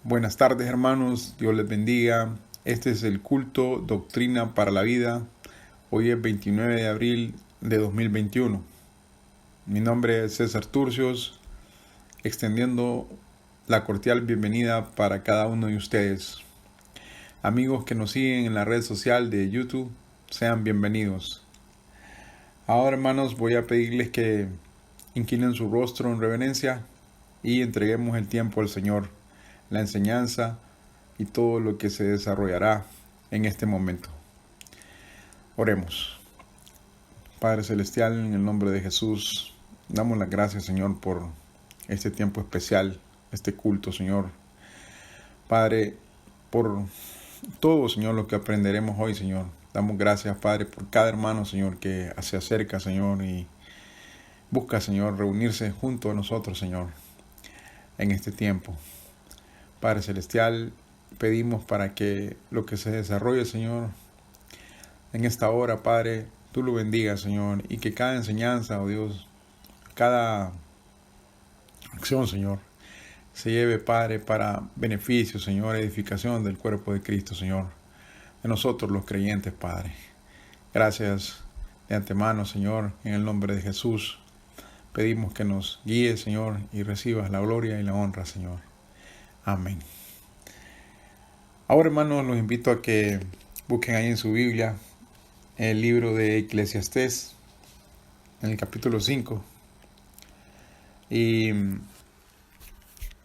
Buenas tardes, hermanos, Dios les bendiga. Este es el culto Doctrina para la Vida. Hoy es 29 de abril de 2021. Mi nombre es César Turcios, extendiendo la cordial bienvenida para cada uno de ustedes. Amigos que nos siguen en la red social de YouTube, sean bienvenidos. Ahora, hermanos, voy a pedirles que inclinen su rostro en reverencia y entreguemos el tiempo al Señor, la enseñanza y todo lo que se desarrollará en este momento. Oremos. Padre Celestial, en el nombre de Jesús, damos las gracias, Señor, por este tiempo especial, este culto, Señor. Padre, por todo, Señor, lo que aprenderemos hoy, Señor. Damos gracias, Padre, por cada hermano, Señor, que se acerca, Señor, y busca, Señor, reunirse junto a nosotros, Señor, en este tiempo. Padre Celestial, pedimos para que lo que se desarrolle, Señor, en esta hora, Padre, tú lo bendigas, Señor, y que cada enseñanza, oh Dios, cada acción, Señor, se lleve, Padre, para beneficio, Señor, edificación del cuerpo de Cristo, Señor, de nosotros los creyentes, Padre. Gracias de antemano, Señor, en el nombre de Jesús. Pedimos que nos guíes, Señor, y recibas la gloria y la honra, Señor. Amén. Ahora, hermanos, los invito a que busquen ahí en su Biblia el libro de Eclesiastés, en el capítulo 5. Y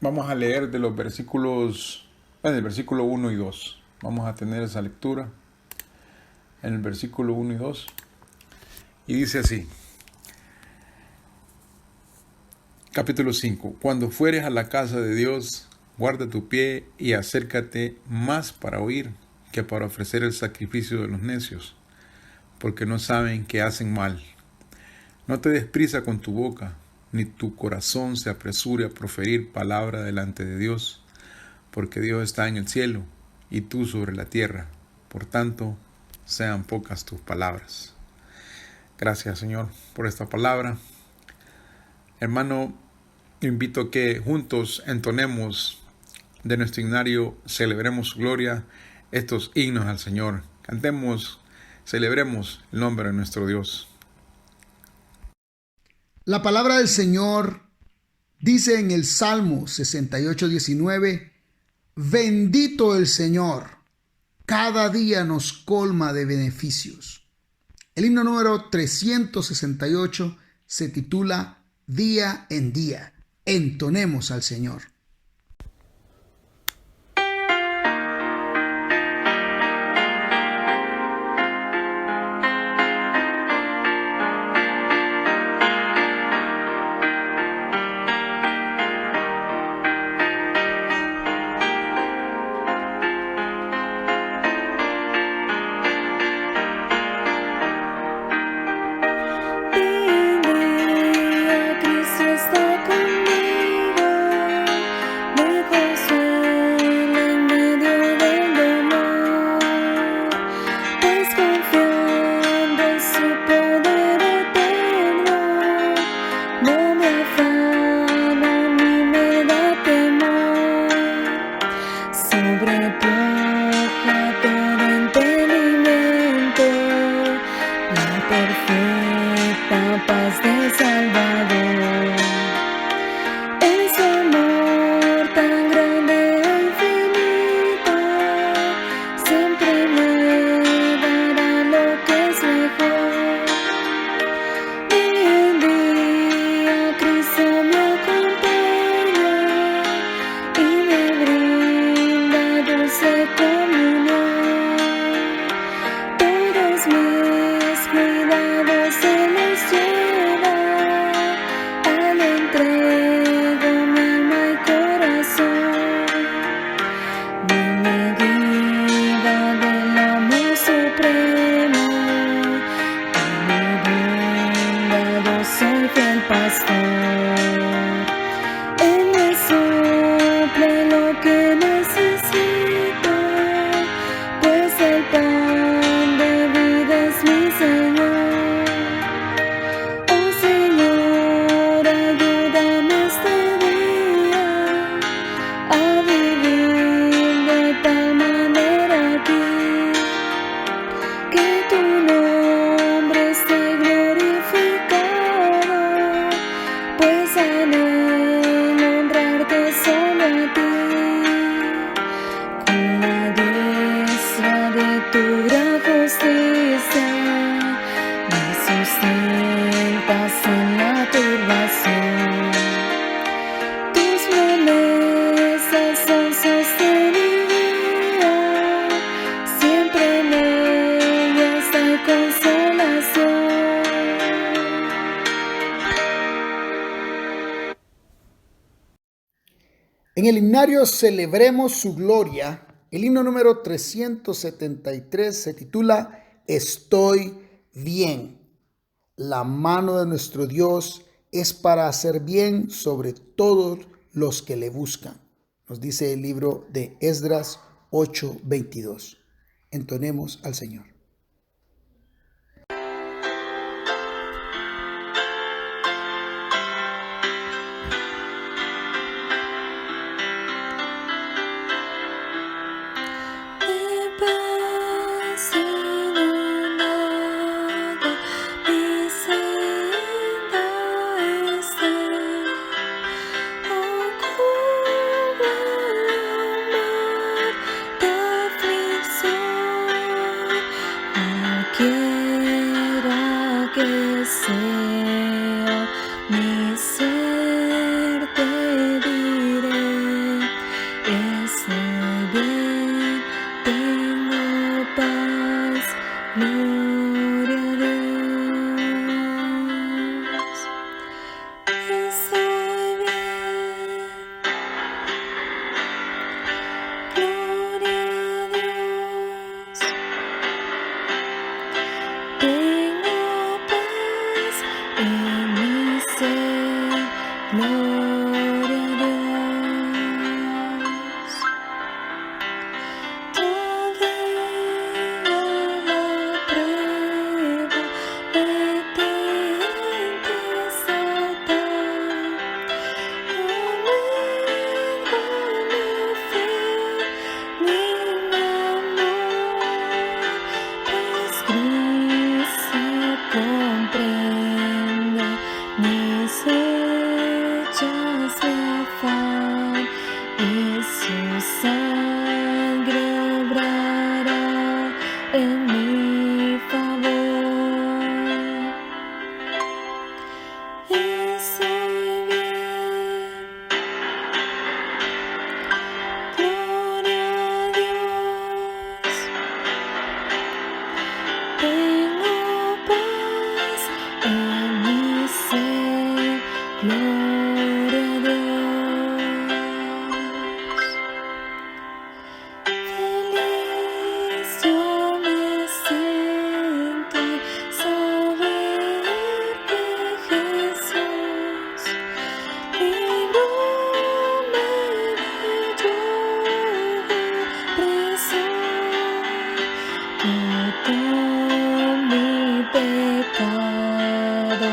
vamos a leer de los versículos, el versículo 1 y 2. Vamos a tener esa lectura en el versículo 1 y 2. Y dice así. Capítulo 5. Cuando fueres a la casa de Dios, guarda tu pie y acércate más para oír que para ofrecer el sacrificio de los necios, porque no saben que hacen mal. No te des prisa con tu boca, ni tu corazón se apresure a proferir palabra delante de Dios, porque Dios está en el cielo y tú sobre la tierra. Por tanto, sean pocas tus palabras. Gracias, Señor, por esta palabra. Hermano, invito a que juntos entonemos de nuestro himnario, celebremos su gloria, estos himnos al Señor. Cantemos, celebremos el nombre de nuestro Dios. La palabra del Señor dice en el Salmo 68:19, bendito el Señor, cada día nos colma de beneficios. El himno número 368 se titula Día en Día. Entonemos al Señor. Día, Cristo está conmigo. En el himnario Celebremos su Gloria, el himno número 373 se titula Estoy bien. La mano de nuestro Dios es para hacer bien sobre todos los que le buscan. Nos dice el libro de Esdras 8:22. Entonemos al Señor. Quiera que sea mi ser, te diré, estoy bien, tengo paz, gloria a Dios. Estoy bien, gloria a Dios. Tengo paz en mi ser, gloria a Dios. Todavía la prueba me tienta Satán, aumenta mi fe, mi amor, pues Cristo comprende mis luchas de afán y su sangre obrará en mi favor. Estoy bien, gloria a Dios. Tengo paz en mi ser, gloria a Dios. Feliz yo me siento al saber que Jesús libróme del yugo opresor. Quitó mi pecado,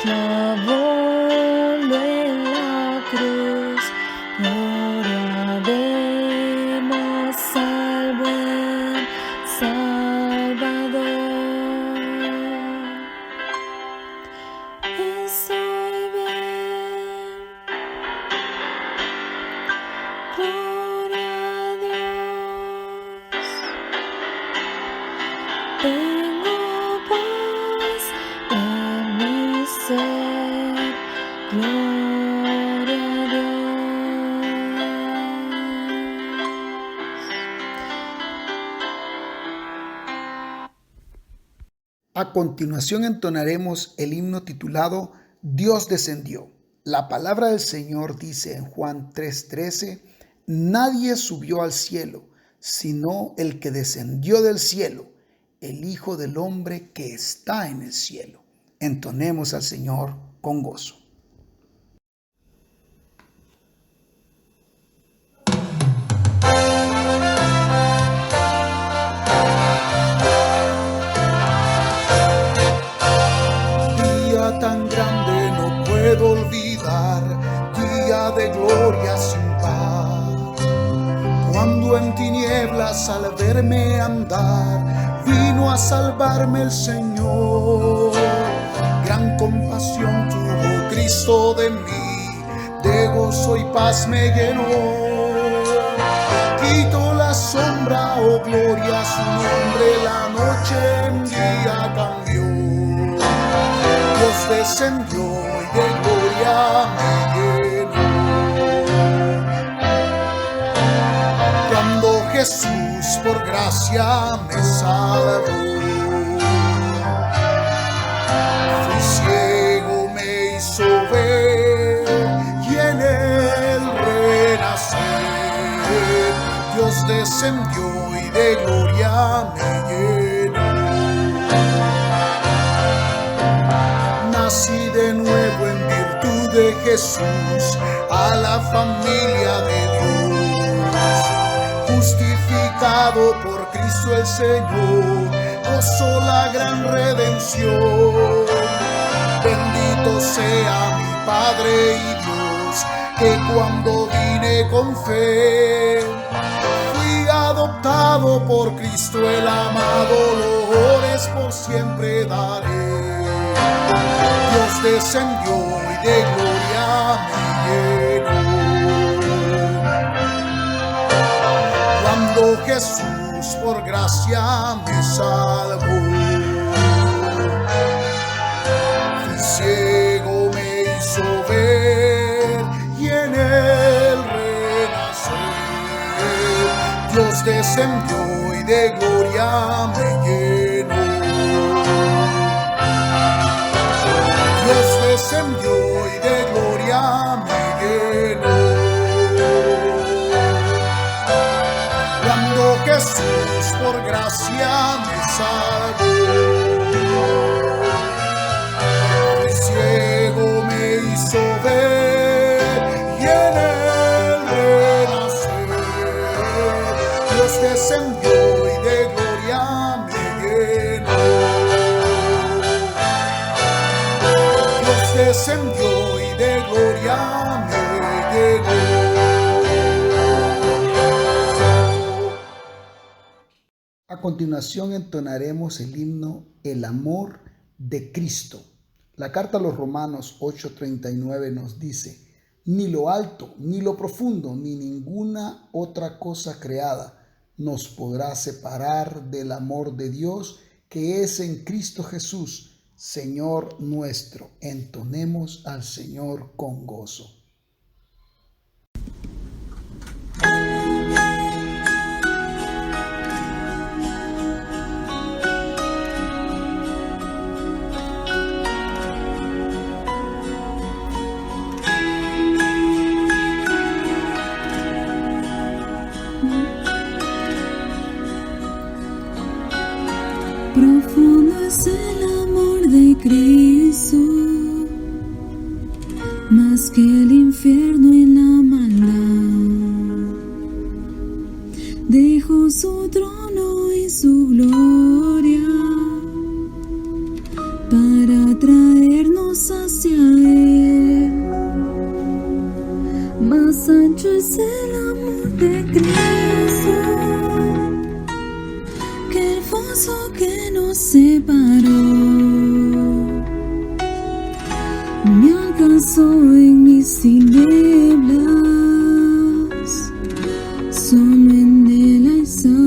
clavólo en la cruz. Gloria demos al buen Salvador. Estoy bien, gloria a Dios. Tengo paz en mi ser, gloria a Dios. A continuación entonaremos el himno titulado Dios descendió. La palabra del Señor dice en Juan 3:13, nadie subió al cielo, sino el que descendió del cielo, el Hijo del Hombre que está en el cielo. Entonemos al Señor con gozo. Día tan grande no puedo olvidar, día de gloria sin par. Cuando en tinieblas al verme andar, vino a salvarme el Señor. Gran compasión tuvo Cristo de mí, de gozo y paz me llenó. Quitó la sombra, oh gloria, su nombre la noche en día cambió. Dios descendió y de gloria me llenó. Cuando Jesús por gracia me salvó, fui ciego, me hizo ver y en él renací. Dios descendió y de gloria me llenó. Nací de nuevo en virtud de Jesús, a la familia de Dios. Justificado por Cristo el Señor, gozo la gran redención. Bendito sea mi Padre y Dios, que cuando vine con fe, fui adoptado por Cristo el amado, loores por siempre daré. Dios descendió y de gloria me llenó. Cuando Jesús por gracia me salvó, fui ciego, me hizo ver y en él renacer. Dios descendió y de gloria me llenó. Dios descendió y de gloria me llenó. Cuando Jesús por gracia me salvó, fui ciego, me hizo ver y en él renacer. Dios descendió y de gloria me llenó. Dios descendió y de gloria me llenó. A continuación entonaremos el himno El amor de Cristo. La carta a los Romanos 8:39 nos dice: ni lo alto, ni lo profundo, ni ninguna otra cosa creada nos podrá separar del amor de Dios que es en Cristo Jesús, Señor nuestro. Entonemos al Señor con gozo. Profundo es el amor de Cristo, más que el infierno y la maldad. Dejó su trono y su gloria para traernos hacia Él. Más ancho es el amor de Cristo que el foso que nos separó. Me alcanzó en mis tinieblas, solo en Él hay salvación.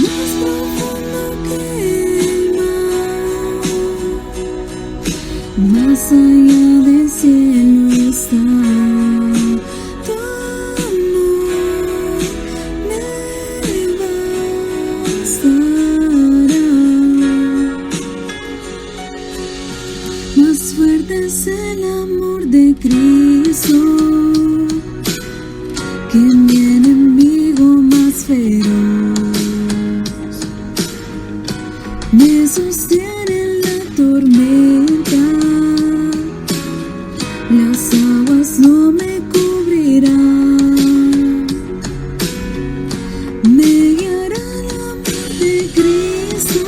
Más profundo que el mar, más allá del cielo está. Tu amor me bastará. Más fuerte es el amor de Cristo que mi enemigo más feroz. Me sostiene en la tormenta, las aguas no me cubrirán. Me guiará el amor de Cristo,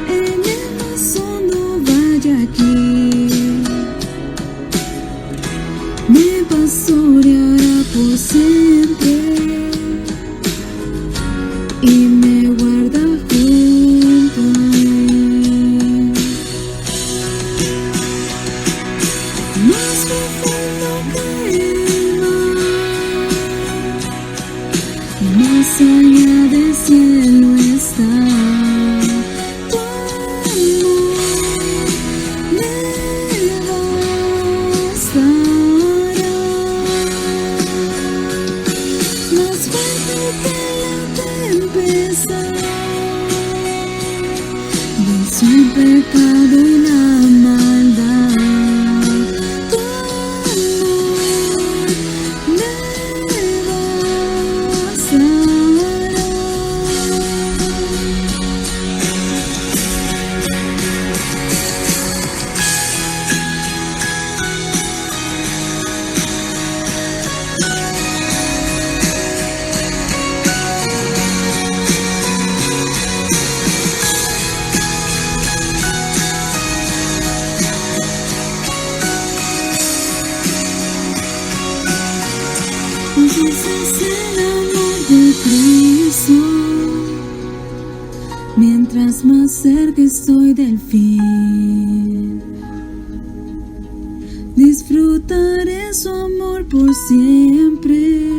en el más hondo valle aquí. Me pastoreará por siempre y me guarda junto a Él. Más profundo que el mar, más allá del cielo está. Tu amor me bastará. Más fuerte que la tempestad, venció el pecado y la maldad. soy del fin. Disfrutaré su amor por siempre.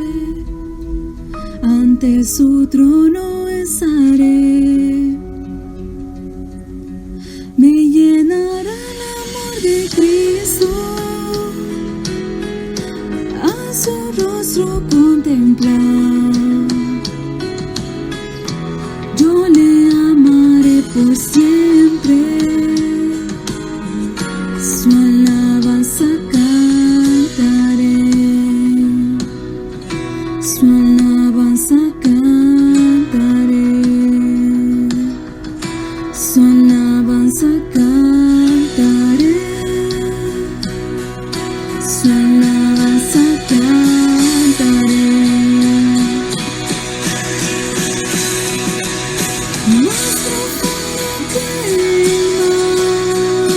Ante su trono estaré. Me llenará el amor de Cristo. A su rostro contemplar. Yo le amaré por siempre. Su alabanza cantaré. Su alabanza cantaré. Su alabanza cantaré. Su alabanza cantaré. Más profundo que el mar,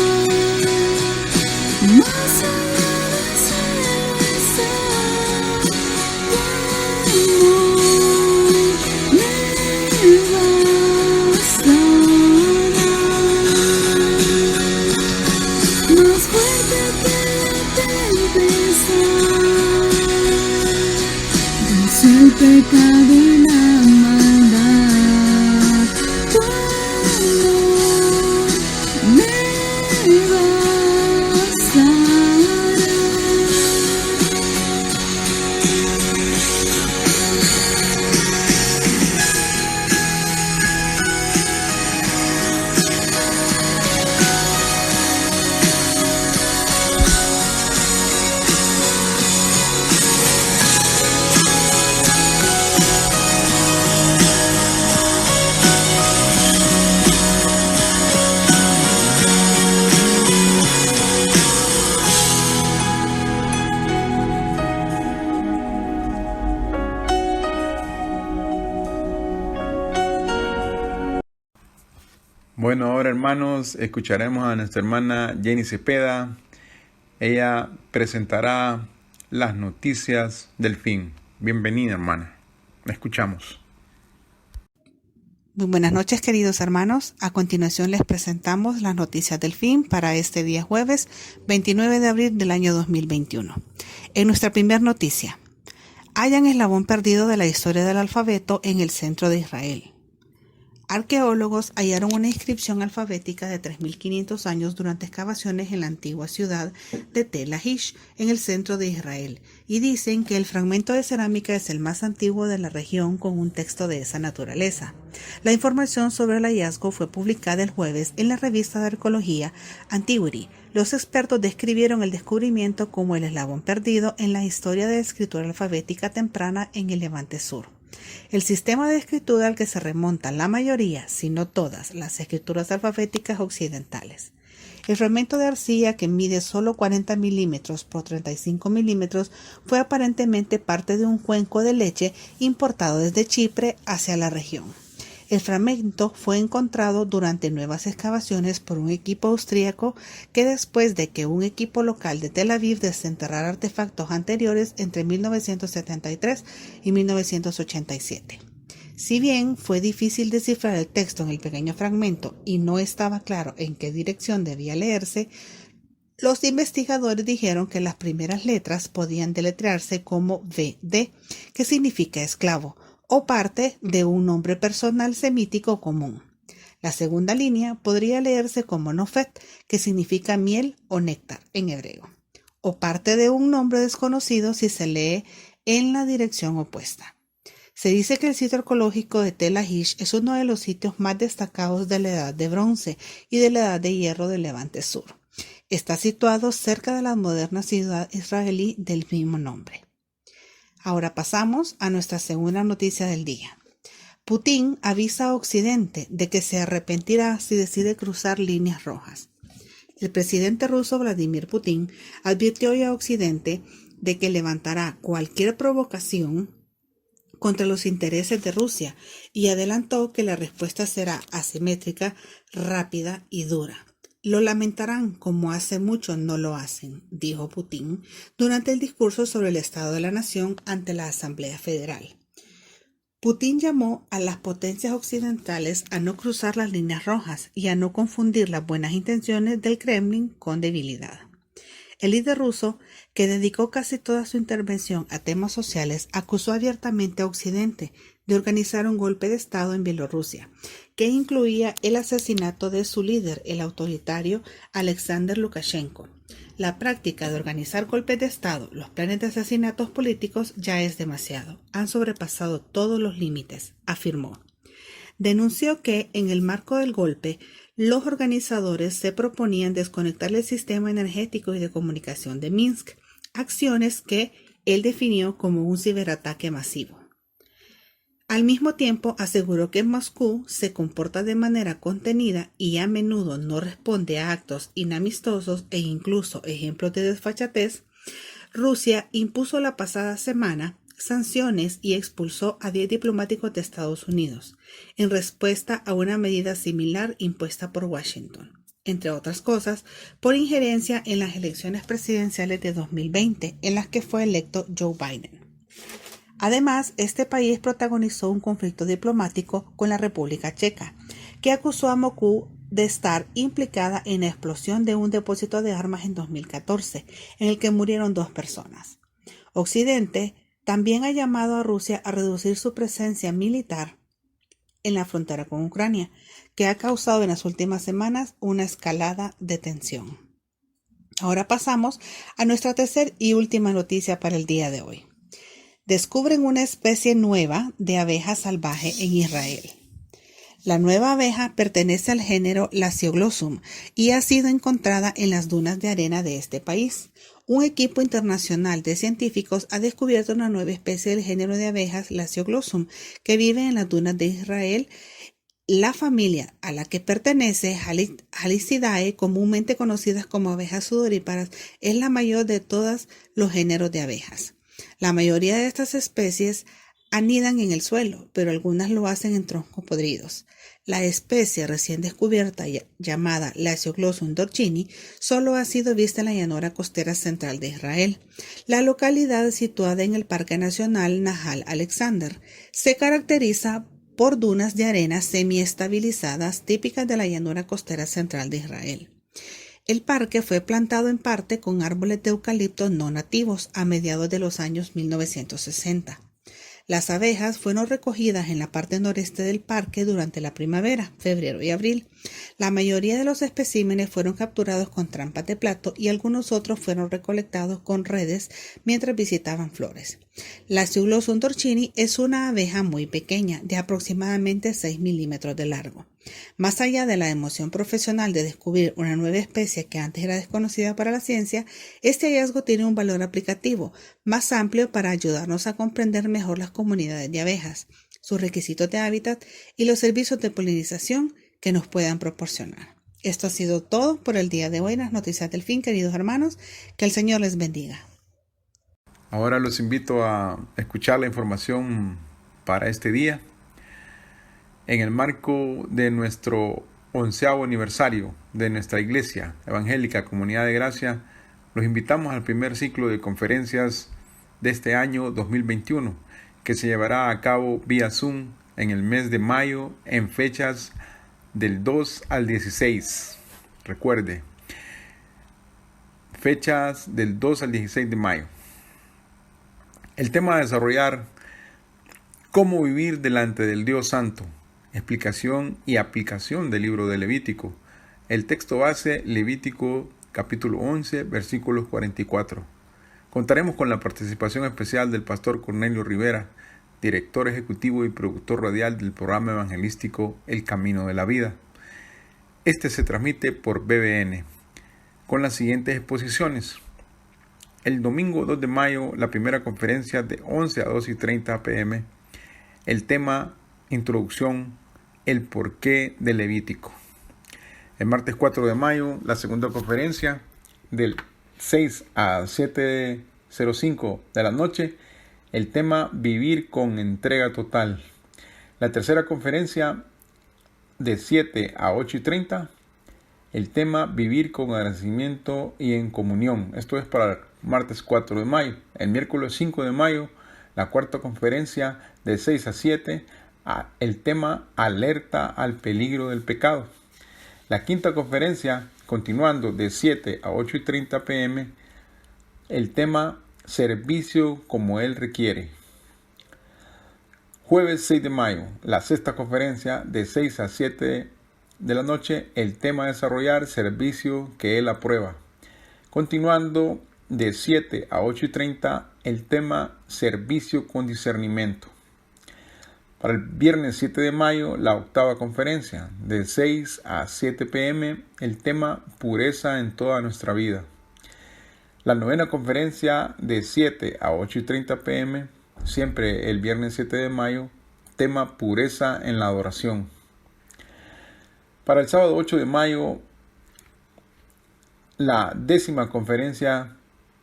más allá del cielo está tu amor, me bastará. Más fuerte que la tempestad, vence el pecado y la maldad. Tu amor me bastará. Bueno, ahora hermanos, escucharemos a nuestra hermana Jenny Cepeda. Ella presentará las noticias del fin. Bienvenida, hermana. La escuchamos. Muy buenas noches, queridos hermanos. A continuación les presentamos las noticias del fin para este día jueves 29 de abril del año 2021. En nuestra primera noticia, hallan eslabón perdido de la historia del alfabeto en el centro de Israel. Arqueólogos hallaron una inscripción alfabética de 3.500 años durante excavaciones en la antigua ciudad de Tel Aviv, en el centro de Israel, y dicen que el fragmento de cerámica es el más antiguo de la región con un texto de esa naturaleza. La información sobre el hallazgo fue publicada el jueves en la revista de arqueología Antiquity. Los expertos describieron el descubrimiento como el eslabón perdido en la historia de la escritura alfabética temprana en el Levante Sur. El sistema de escritura al que se remontan la mayoría, si no todas, las escrituras alfabéticas occidentales. El fragmento de arcilla, que mide solo 40 milímetros por 35 milímetros, fue aparentemente parte de un cuenco de leche importado desde Chipre hacia la región. El fragmento fue encontrado durante nuevas excavaciones por un equipo austríaco que, después de que un equipo local de Tel Aviv desenterrara artefactos anteriores entre 1973 y 1987. Si bien fue difícil descifrar el texto en el pequeño fragmento y no estaba claro en qué dirección debía leerse, los investigadores dijeron que las primeras letras podían deletrearse como VD, que significa esclavo, o parte de un nombre personal semítico común. La segunda línea podría leerse como Nofet, que significa miel o néctar en hebreo, o parte de un nombre desconocido si se lee en la dirección opuesta. Se dice que el sitio arqueológico de Tel Aviv es uno de los sitios más destacados de la Edad de Bronce y de la Edad de Hierro del Levante Sur. Está situado cerca de la moderna ciudad israelí del mismo nombre. Ahora pasamos a nuestra segunda noticia del día. Putin avisa a Occidente de que se arrepentirá si decide cruzar líneas rojas. El presidente ruso Vladimir Putin advirtió hoy a Occidente de que levantará cualquier provocación contra los intereses de Rusia y adelantó que la respuesta será asimétrica, rápida y dura. Lo lamentarán como hace mucho no lo hacen, dijo Putin durante el discurso sobre el Estado de la Nación ante la Asamblea Federal. Putin llamó a las potencias occidentales a no cruzar las líneas rojas y a no confundir las buenas intenciones del Kremlin con debilidad. El líder ruso, que dedicó casi toda su intervención a temas sociales, acusó abiertamente a Occidente de organizar un golpe de Estado en Bielorrusia, que incluía el asesinato de su líder, el autoritario Alexander Lukashenko. La práctica de organizar golpes de Estado, los planes de asesinatos políticos, ya es demasiado. Han sobrepasado todos los límites, afirmó. Denunció que, en el marco del golpe, los organizadores se proponían desconectar el sistema energético y de comunicación de Minsk, acciones que él definió como un ciberataque masivo. Al mismo tiempo, aseguró que Moscú se comporta de manera contenida y a menudo no responde a actos inamistosos e incluso ejemplos de desfachatez. Rusia impuso la pasada semana sanciones y expulsó a 10 diplomáticos de Estados Unidos, en respuesta a una medida similar impuesta por Washington, entre otras cosas, por injerencia en las elecciones presidenciales de 2020, en las que fue electo Joe Biden. Además, este país protagonizó un conflicto diplomático con la República Checa, que acusó a Moscú de estar implicada en la explosión de un depósito de armas en 2014, en el que murieron 2 personas. Occidente también ha llamado a Rusia a reducir su presencia militar en la frontera con Ucrania, que ha causado en las últimas semanas una escalada de tensión. Ahora pasamos a nuestra tercera y última noticia para el día de hoy. Descubren una especie nueva de abeja salvaje en Israel. La nueva abeja pertenece al género Lasioglossum y ha sido encontrada en las dunas de arena de este país. Un equipo internacional de científicos ha descubierto una nueva especie del género de abejas Lasioglossum que vive en las dunas de Israel. La familia a la que pertenece, Halicidae, comúnmente conocidas como abejas sudoríparas, es la mayor de todos los géneros de abejas. La mayoría de estas especies anidan en el suelo, pero algunas lo hacen en troncos podridos. La especie recién descubierta, llamada Lasioglossum dorchini, solo ha sido vista en la llanura costera central de Israel. La localidad, situada en el Parque Nacional Nahal Alexander, se caracteriza por dunas de arena semiestabilizadas típicas de la llanura costera central de Israel. El parque fue plantado en parte con árboles de eucalipto no nativos a mediados de los años 1960. Las abejas fueron recogidas en la parte noreste del parque durante la primavera, febrero y abril. La mayoría de los especímenes fueron capturados con trampas de plato y algunos otros fueron recolectados con redes mientras visitaban flores. Lasioglossum dorchini es una abeja muy pequeña, de aproximadamente 6 milímetros de largo. Más allá de la emoción profesional de descubrir una nueva especie que antes era desconocida para la ciencia, este hallazgo tiene un valor aplicativo más amplio para ayudarnos a comprender mejor las comunidades de abejas, sus requisitos de hábitat y los servicios de polinización que nos puedan proporcionar. Esto ha sido todo por el día de hoy en las noticias del fin, queridos hermanos. Que el Señor les bendiga. Ahora los invito a escuchar la información para este día. En el marco de nuestro 11º aniversario de nuestra Iglesia Evangélica Comunidad de Gracia, los invitamos al primer ciclo de conferencias de este año 2021, que se llevará a cabo vía Zoom en el mes de mayo en fechas del 2 al 16. Recuerde, fechas del 2 al 16 de mayo. El tema a desarrollar: cómo vivir delante del Dios Santo. Explicación y aplicación del libro de Levítico. El texto base, Levítico capítulo 11, versículos 44. Contaremos con la participación especial del pastor Cornelio Rivera, director ejecutivo y productor radial del programa evangelístico El Camino de la Vida. Este se transmite por BBN, con las siguientes exposiciones. El domingo 2 de mayo, la primera conferencia de 11 a 2:30 p.m. El tema: Introducción, el porqué del Levítico. El martes 4 de mayo, la segunda conferencia del 6 a 7:05 de la noche. El tema: Vivir con entrega total. La tercera conferencia de 7 a 8:30. El tema: Vivir con agradecimiento y en comunión. Esto es para el martes 4 de mayo. El miércoles 5 de mayo, La cuarta conferencia de 6 a 7, el tema alerta al peligro del pecado. La quinta conferencia, continuando de 7 a 8:30 p.m., el tema servicio como Él requiere. Jueves 6 de mayo, la sexta conferencia de 6 a 7 de la noche, el tema desarrollar servicio que Él aprueba. Continuando de 7 a 8:30, el tema servicio con discernimiento. Para el viernes 7 de mayo, la octava conferencia, de 6 a 7 p.m., el tema pureza en toda nuestra vida. La novena conferencia, de 7 a 8:30 p.m., siempre el viernes 7 de mayo, tema pureza en la adoración. Para el sábado 8 de mayo, la 10ª conferencia,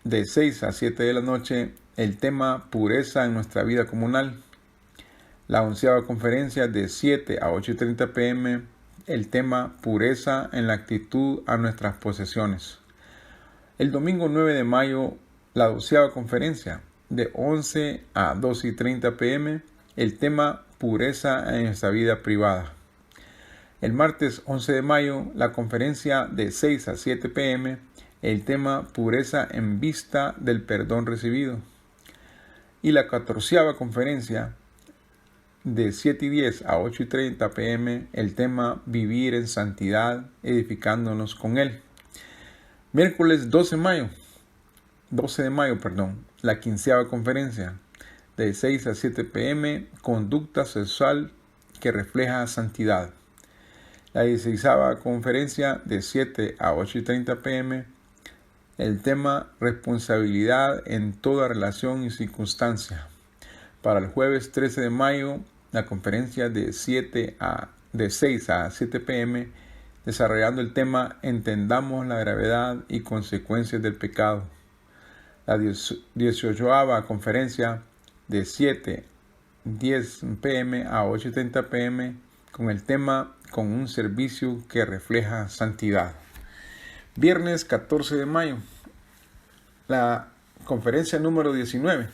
de 6 a 7 de la noche, el tema pureza en nuestra vida comunal. La 11ª conferencia, de 7 a 8:30 p.m., el tema pureza en la actitud a nuestras posesiones. El domingo 9 de mayo, la 12ª conferencia, de 11 a 12:30 p.m., el tema pureza en nuestra vida privada. El martes 11 de mayo, la conferencia de 6 a 7 p.m., el tema pureza en vista del perdón recibido. Y la 14ª conferencia, de 7:10 a 8:30 p.m., el tema vivir en santidad, edificándonos con Él. Miércoles 12 de mayo, la 15ª conferencia, de 6 a 7 p.m., conducta sexual que refleja santidad. La 16ª conferencia, de 7 a 8:30 p.m., el tema responsabilidad en toda relación y circunstancia. Para el jueves 13 de mayo, la conferencia de 6 a 7 p.m., desarrollando el tema entendamos la gravedad y consecuencias del pecado. La 18ª conferencia, de 7:10 p.m. a 8:30 p.m., con el tema con un servicio que refleja santidad. Viernes 14 de mayo, la conferencia número 19,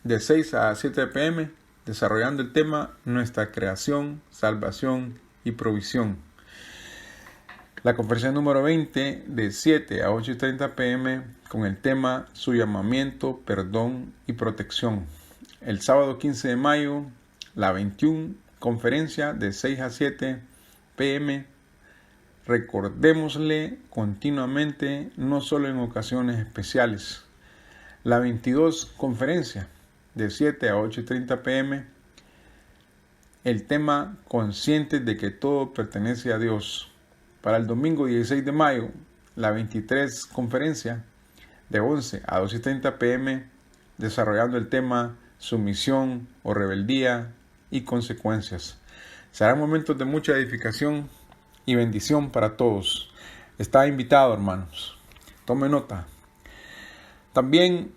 de 6 a 7 p.m., desarrollando el tema nuestra creación, salvación y provisión. La conferencia número 20, de 7 a 8:30 p.m., con el tema su llamamiento, perdón y protección. El sábado 15 de mayo, la 21 conferencia, de 6 a 7 p.m., recordémosle continuamente, no solo en ocasiones especiales. La 22 conferencia, de 7 a 8:30 p.m., el tema conscientes de que todo pertenece a Dios. Para el domingo 16 de mayo, la 23 conferencia, de 11 a 12:30 p.m., desarrollando el tema sumisión o rebeldía y consecuencias. Serán momentos de mucha edificación y bendición para todos. Está invitado, hermanos. Tome nota. También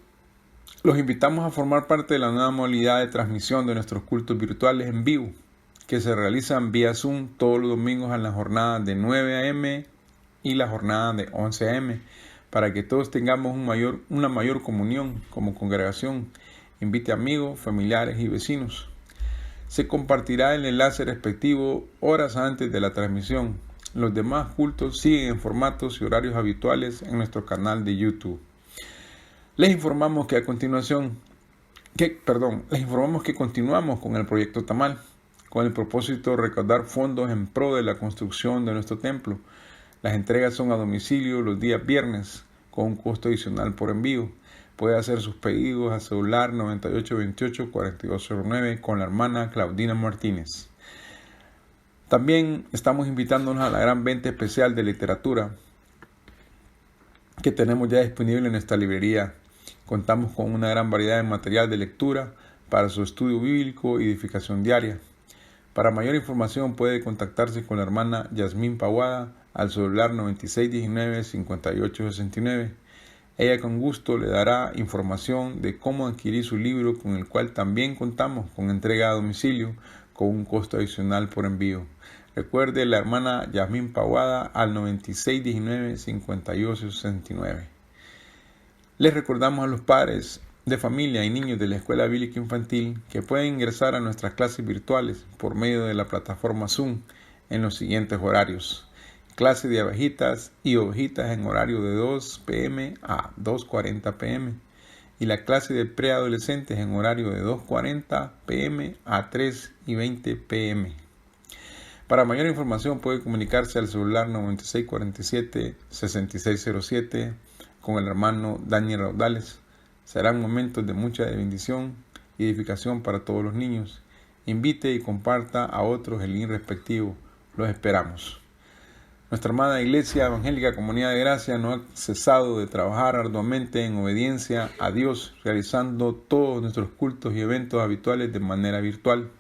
los invitamos a formar parte de la nueva modalidad de transmisión de nuestros cultos virtuales en vivo, que se realizan vía Zoom todos los domingos en la jornada de 9 a.m. y la jornada de 11 a.m., para que todos tengamos una mayor comunión como congregación. Invite amigos, familiares y vecinos. Se compartirá el enlace respectivo horas antes de la transmisión. Los demás cultos siguen en formatos y horarios habituales en nuestro canal de YouTube. Les informamos que continuamos con el proyecto Tamal, con el propósito de recaudar fondos en pro de la construcción de nuestro templo. Las entregas son a domicilio los días viernes, con un costo adicional por envío. Puede hacer sus pedidos a celular 9828-4209 con la hermana Claudina Martínez. También estamos invitándonos a la gran venta especial de literatura que tenemos ya disponible en nuestra librería. Contamos con una gran variedad de material de lectura para su estudio bíblico y edificación diaria. Para mayor información puede contactarse con la hermana Yasmín Pawada al celular 9619-5869. Ella con gusto le dará información de cómo adquirir su libro, con el cual también contamos con entrega a domicilio con un costo adicional por envío. Recuerde la hermana Yasmín Pawada al 9619-5869. Les recordamos a los padres de familia y niños de la Escuela Bíblica Infantil que pueden ingresar a nuestras clases virtuales por medio de la plataforma Zoom en los siguientes horarios. Clase de abejitas y ovejitas en horario de 2 p.m. a 2:40 p.m. y la clase de preadolescentes en horario de 2:40 p.m. a 3:20 p.m. Para mayor información puede comunicarse al celular 9647-6607 con el hermano Daniel Raudales. Serán momentos de mucha bendición y edificación para todos los niños. Invite y comparta a otros el link respectivo. Los esperamos. Nuestra amada Iglesia Evangélica Comunidad de Gracia no ha cesado de trabajar arduamente en obediencia a Dios, realizando todos nuestros cultos y eventos habituales de manera virtual.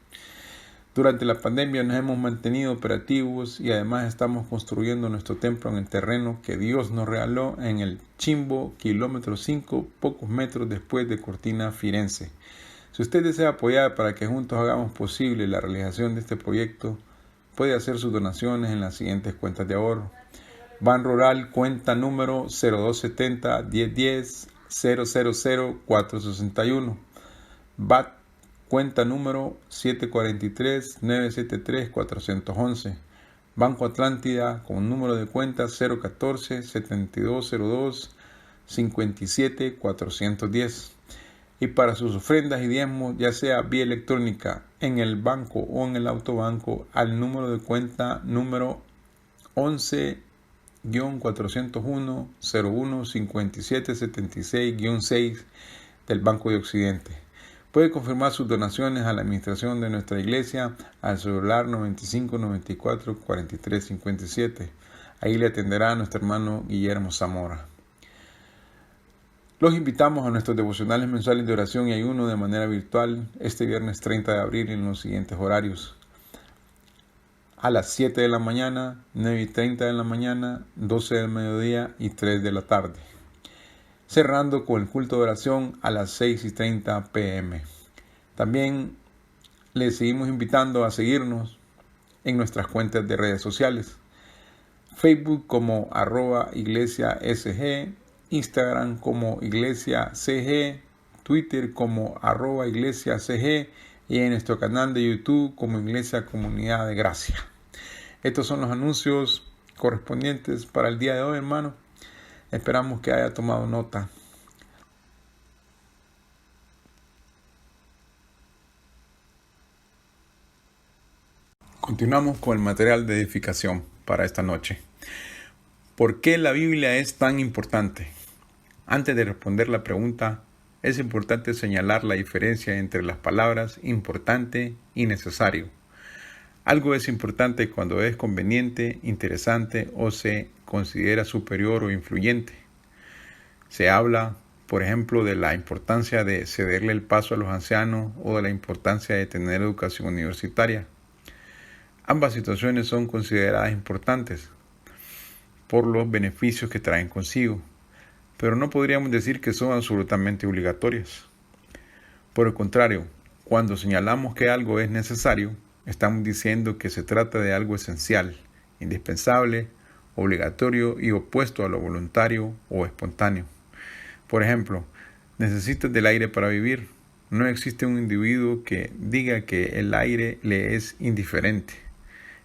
Durante la pandemia nos hemos mantenido operativos y además estamos construyendo nuestro templo en el terreno que Dios nos regaló en el Chimbo, kilómetro 5, pocos metros después de Cortina, Firenze. Si usted desea apoyar para que juntos hagamos posible la realización de este proyecto, puede hacer sus donaciones en las siguientes cuentas de ahorro. Ban Rural, cuenta número 0270 1010 000 461. BAT, cuenta número 743-973-411. Banco Atlántida con número de cuenta 014-7202-57-410. Y para sus ofrendas y diezmos, ya sea vía electrónica en el banco o en el autobanco, al número de cuenta número 11-401-01-5776-6 del Banco de Occidente. Puede confirmar sus donaciones a la administración de nuestra iglesia al celular 9594-4357. Ahí le atenderá a nuestro hermano Guillermo Zamora. Los invitamos a nuestros devocionales mensuales de oración y ayuno de manera virtual este viernes 30 de abril en los siguientes horarios. A las 7 de la mañana, 9:30 de la mañana, 12 del mediodía y 3 de la tarde. Cerrando con el culto de oración a las 6:30 p.m. También les seguimos invitando a seguirnos en nuestras cuentas de redes sociales. Facebook como @iglesiasg, Instagram como iglesiacg, Twitter como @iglesiacg y en nuestro canal de YouTube como Iglesia Comunidad de Gracia. Estos son los anuncios correspondientes para el día de hoy, hermano. Esperamos que haya tomado nota. Continuamos con el material de edificación para esta noche. ¿Por qué la Biblia es tan importante? Antes de responder la pregunta, es importante señalar la diferencia entre las palabras importante y necesario. Algo es importante cuando es conveniente, interesante o se considera superior o influyente. Se habla, por ejemplo, de la importancia de cederle el paso a los ancianos o de la importancia de tener educación universitaria. Ambas situaciones son consideradas importantes por los beneficios que traen consigo, pero no podríamos decir que son absolutamente obligatorias. Por el contrario, cuando señalamos que algo es necesario, estamos diciendo que se trata de algo esencial, indispensable, obligatorio y opuesto a lo voluntario o espontáneo. Por ejemplo, necesitas del aire para vivir. No existe un individuo que diga que el aire le es indiferente.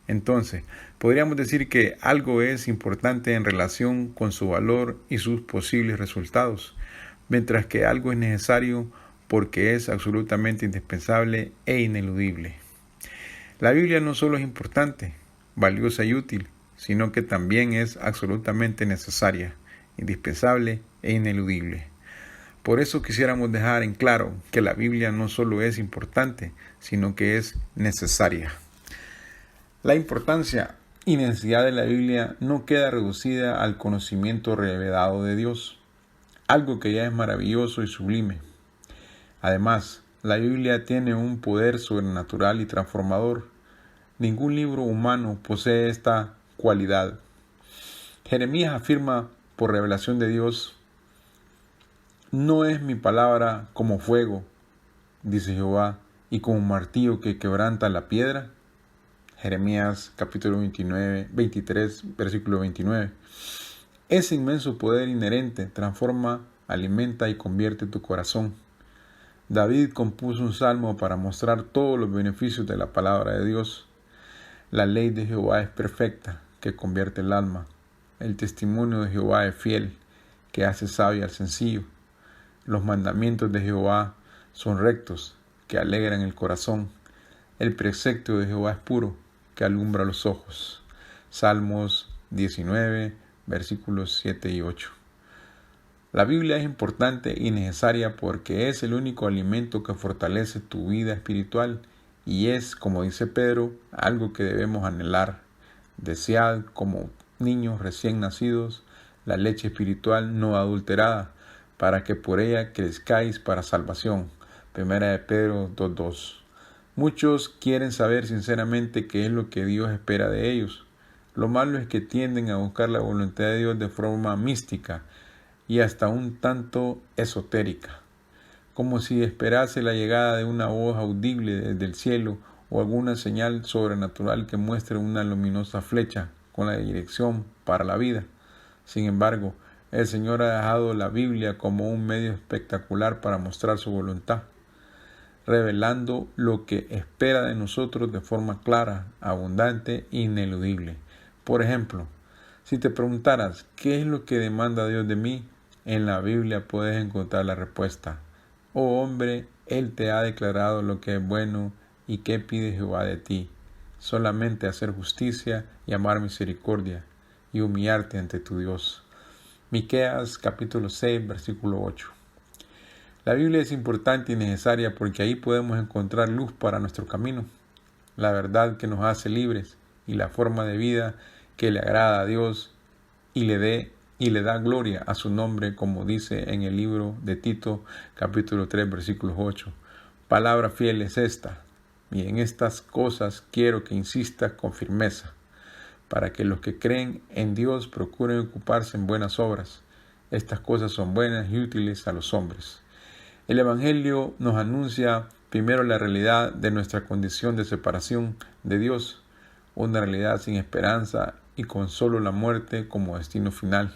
Entonces, podríamos decir que algo es importante en relación con su valor y sus posibles resultados, mientras que algo es necesario porque es absolutamente indispensable e ineludible. La Biblia no solo es importante, valiosa y útil, sino que también es absolutamente necesaria, indispensable e ineludible. Por eso quisiéramos dejar en claro que la Biblia no solo es importante, sino que es necesaria. La importancia y necesidad de la Biblia no queda reducida al conocimiento revelado de Dios, algo que ya es maravilloso y sublime. Además, la Biblia tiene un poder sobrenatural y transformador. Ningún libro humano posee esta cualidad. Jeremías afirma por revelación de Dios: «No es mi palabra como fuego, dice Jehová, y como martillo que quebranta la piedra». Jeremías capítulo 23, versículo 29. Ese inmenso poder inherente transforma, alimenta y convierte tu corazón. David compuso un salmo para mostrar todos los beneficios de la palabra de Dios. La ley de Jehová es perfecta, que convierte el alma. El testimonio de Jehová es fiel, que hace sabio al sencillo. Los mandamientos de Jehová son rectos, que alegran el corazón. El precepto de Jehová es puro, que alumbra los ojos. Salmos 19, versículos 7 y 8. La Biblia es importante y necesaria porque es el único alimento que fortalece tu vida espiritual y es, como dice Pedro, algo que debemos anhelar. Desead como niños recién nacidos la leche espiritual no adulterada, para que por ella crezcáis para salvación. Primera de Pedro 2:2. Muchos quieren saber sinceramente qué es lo que Dios espera de ellos. Lo malo es que tienden a buscar la voluntad de Dios de forma mística y hasta un tanto esotérica, como si esperase la llegada de una voz audible desde el cielo o alguna señal sobrenatural que muestre una luminosa flecha con la dirección para la vida. Sin embargo, el Señor ha dejado la Biblia como un medio espectacular para mostrar su voluntad, revelando lo que espera de nosotros de forma clara, abundante e ineludible. Por ejemplo, si te preguntaras ¿qué es lo que demanda Dios de mí? En la Biblia puedes encontrar la respuesta. Oh hombre, Él te ha declarado lo que es bueno y qué pide Jehová de ti. Solamente hacer justicia y amar misericordia y humillarte ante tu Dios. Miqueas capítulo 6, versículo 8. La Biblia es importante y necesaria porque ahí podemos encontrar luz para nuestro camino, la verdad que nos hace libres y la forma de vida que le agrada a Dios y le da gloria a su nombre, como dice en el libro de Tito, capítulo 3, versículo 8. Palabra fiel es esta, y en estas cosas quiero que insistas con firmeza, para que los que creen en Dios procuren ocuparse en buenas obras. Estas cosas son buenas y útiles a los hombres. El Evangelio nos anuncia primero la realidad de nuestra condición de separación de Dios, una realidad sin esperanza y con solo la muerte como destino final.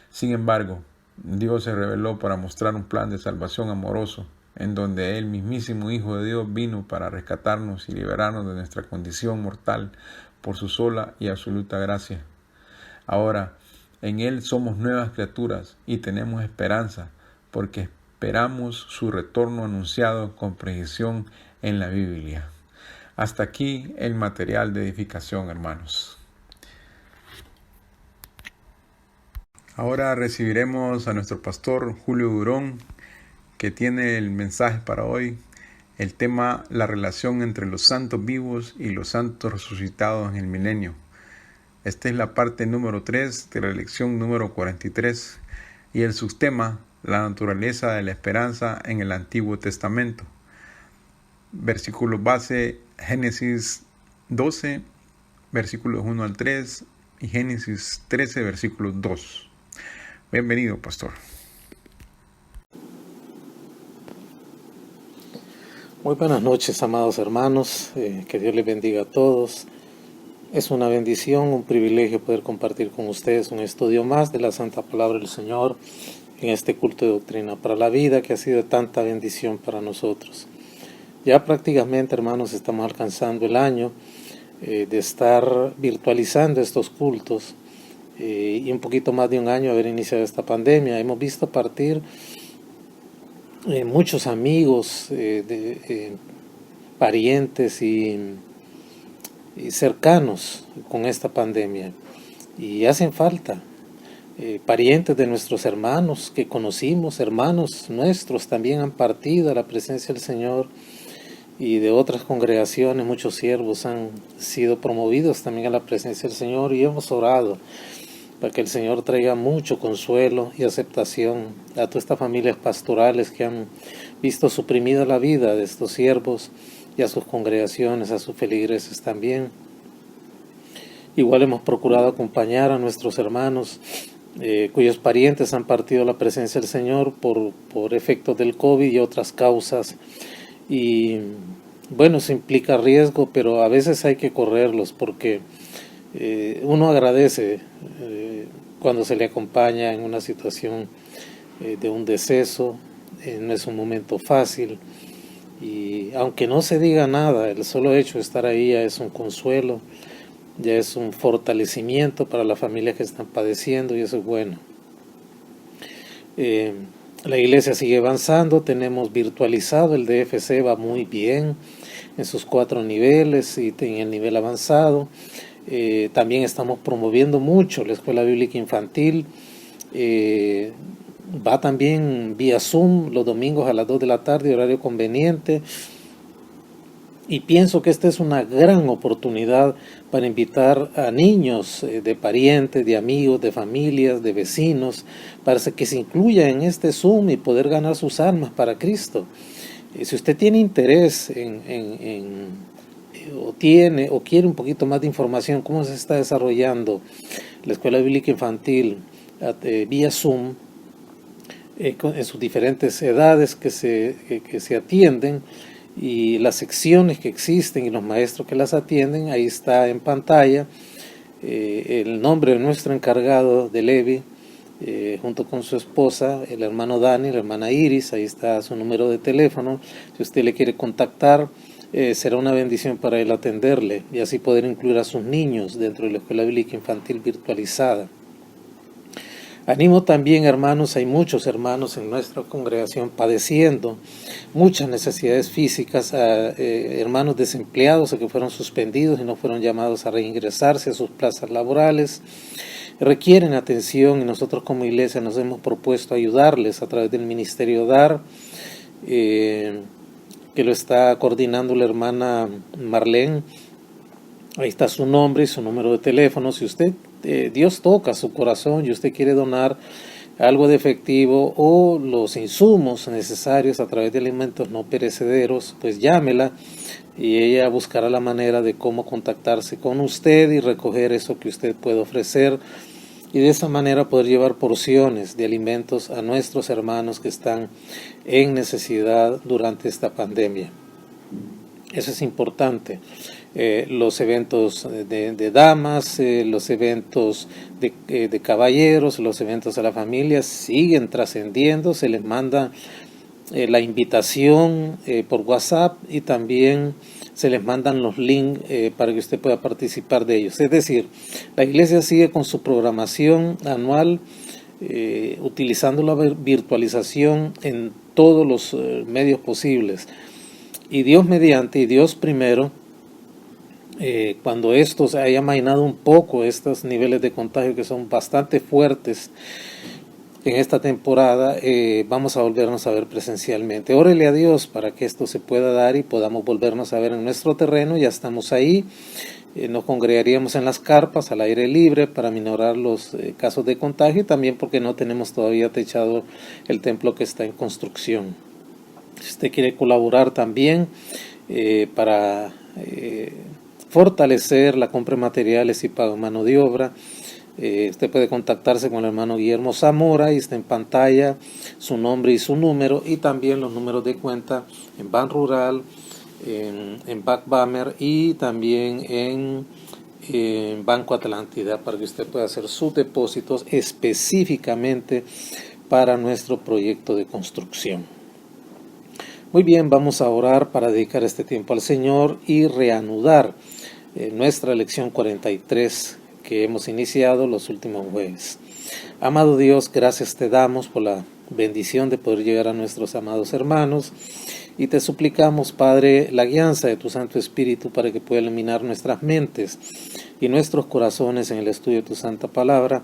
Sin embargo, Dios se reveló para mostrar un plan de salvación amoroso, en donde el mismísimo Hijo de Dios vino para rescatarnos y liberarnos de nuestra condición mortal por su sola y absoluta gracia. Ahora, en Él somos nuevas criaturas y tenemos esperanza, porque esperamos su retorno anunciado con precisión en la Biblia. Hasta aquí el material de edificación, hermanos. Ahora recibiremos a nuestro pastor Julio Durón, que tiene el mensaje para hoy, el tema la relación entre los santos vivos y los santos resucitados en el milenio. Esta es la parte número 3 de la lección número 43 y el subtema, la naturaleza de la esperanza en el Antiguo Testamento. Versículos base, Génesis 12, versículos 1 al 3 y Génesis 13, versículos 2. Bienvenido, pastor. Muy buenas noches, amados hermanos. Que Dios les bendiga a todos. Es una bendición, un privilegio poder compartir con ustedes un estudio más de la Santa Palabra del Señor en este culto de doctrina para la vida que ha sido de tanta bendición para nosotros. Ya prácticamente, hermanos, estamos alcanzando el año de estar virtualizando estos cultos y un poquito más de un año de haber iniciado esta pandemia. Hemos visto partir muchos amigos, parientes y cercanos con esta pandemia, y hacen falta parientes de nuestros hermanos que conocimos, hermanos nuestros también han partido a la presencia del Señor, y de otras congregaciones muchos siervos han sido promovidos también a la presencia del Señor, y hemos orado para que el Señor traiga mucho consuelo y aceptación a todas estas familias pastorales que han visto suprimida la vida de estos siervos, y a sus congregaciones, a sus feligreses también. Igual hemos procurado acompañar a nuestros hermanos cuyos parientes han partido a la presencia del Señor por efectos del COVID y otras causas. Y bueno, eso implica riesgo, pero a veces hay que correrlos porque uno agradece cuando se le acompaña en una situación de un deceso, no es un momento fácil. Y aunque no se diga nada, el solo hecho de estar ahí ya es un consuelo, ya es un fortalecimiento para las familias que están padeciendo, y eso es bueno. La iglesia sigue avanzando, tenemos virtualizado, el DFC va muy bien en sus 4 niveles y en el nivel avanzado. También estamos promoviendo mucho la escuela bíblica infantil. Va también vía Zoom los domingos a las 2 de la tarde, horario conveniente. Y pienso que esta es una gran oportunidad para invitar a niños, de parientes, de amigos, de familias, de vecinos, para que se incluya en este Zoom y poder ganar sus almas para Cristo. Si usted tiene interés o quiere un poquito más de información, cómo se está desarrollando la escuela bíblica infantil vía Zoom, en sus diferentes edades que se atienden, y las secciones que existen y los maestros que las atienden, ahí está en pantalla el nombre de nuestro encargado de Levi, junto con su esposa, el hermano Dani, la hermana Iris. Ahí está su número de teléfono. Si usted le quiere contactar, será una bendición para él atenderle y así poder incluir a sus niños dentro de la escuela bíblica infantil virtualizada. Animo también, hermanos, hay muchos hermanos en nuestra congregación padeciendo muchas necesidades físicas, hermanos desempleados que fueron suspendidos y no fueron llamados a reingresarse a sus plazas laborales, requieren atención, y nosotros como iglesia nos hemos propuesto ayudarles a través del Ministerio DAR, que lo está coordinando la hermana Marlene. Ahí está su nombre y su número de teléfono. Si usted, Dios toca su corazón y usted quiere donar algo de efectivo o los insumos necesarios a través de alimentos no perecederos, pues llámela y ella buscará la manera de cómo contactarse con usted y recoger eso que usted puede ofrecer, y de esa manera poder llevar porciones de alimentos a nuestros hermanos que están en necesidad durante esta pandemia. Eso es importante. Los eventos de damas, los eventos de caballeros, los eventos de la familia siguen trascendiendo. Se les manda la invitación por WhatsApp, y también se les mandan los links para que usted pueda participar de ellos. Es decir, la iglesia sigue con su programación anual, utilizando la virtualización en todos los medios posibles. Y Dios mediante, y Dios primero, cuando esto se haya amainado un poco, estos niveles de contagio que son bastante fuertes en esta temporada, vamos a volvernos a ver presencialmente. Órele a Dios para que esto se pueda dar y podamos volvernos a ver en nuestro terreno. Ya estamos ahí. Nos congregaríamos en las carpas al aire libre para minorar los casos de contagio, y también porque no tenemos todavía techado el templo que está en construcción. Si usted quiere colaborar también para fortalecer la compra de materiales y pago de mano de obra, usted puede contactarse con el hermano Guillermo Zamora, y está en pantalla su nombre y su número, y también los números de cuenta en Ban Rural, en Backbammer y también en Banco Atlántida, para que usted pueda hacer sus depósitos específicamente para nuestro proyecto de construcción. Muy bien, vamos a orar para dedicar este tiempo al Señor y reanudar nuestra lección 43 que hemos iniciado los últimos jueves. Amado Dios, gracias te damos por la bendición de poder llegar a nuestros amados hermanos, y te suplicamos, Padre, la guianza de tu Santo Espíritu para que pueda iluminar nuestras mentes y nuestros corazones en el estudio de tu Santa Palabra,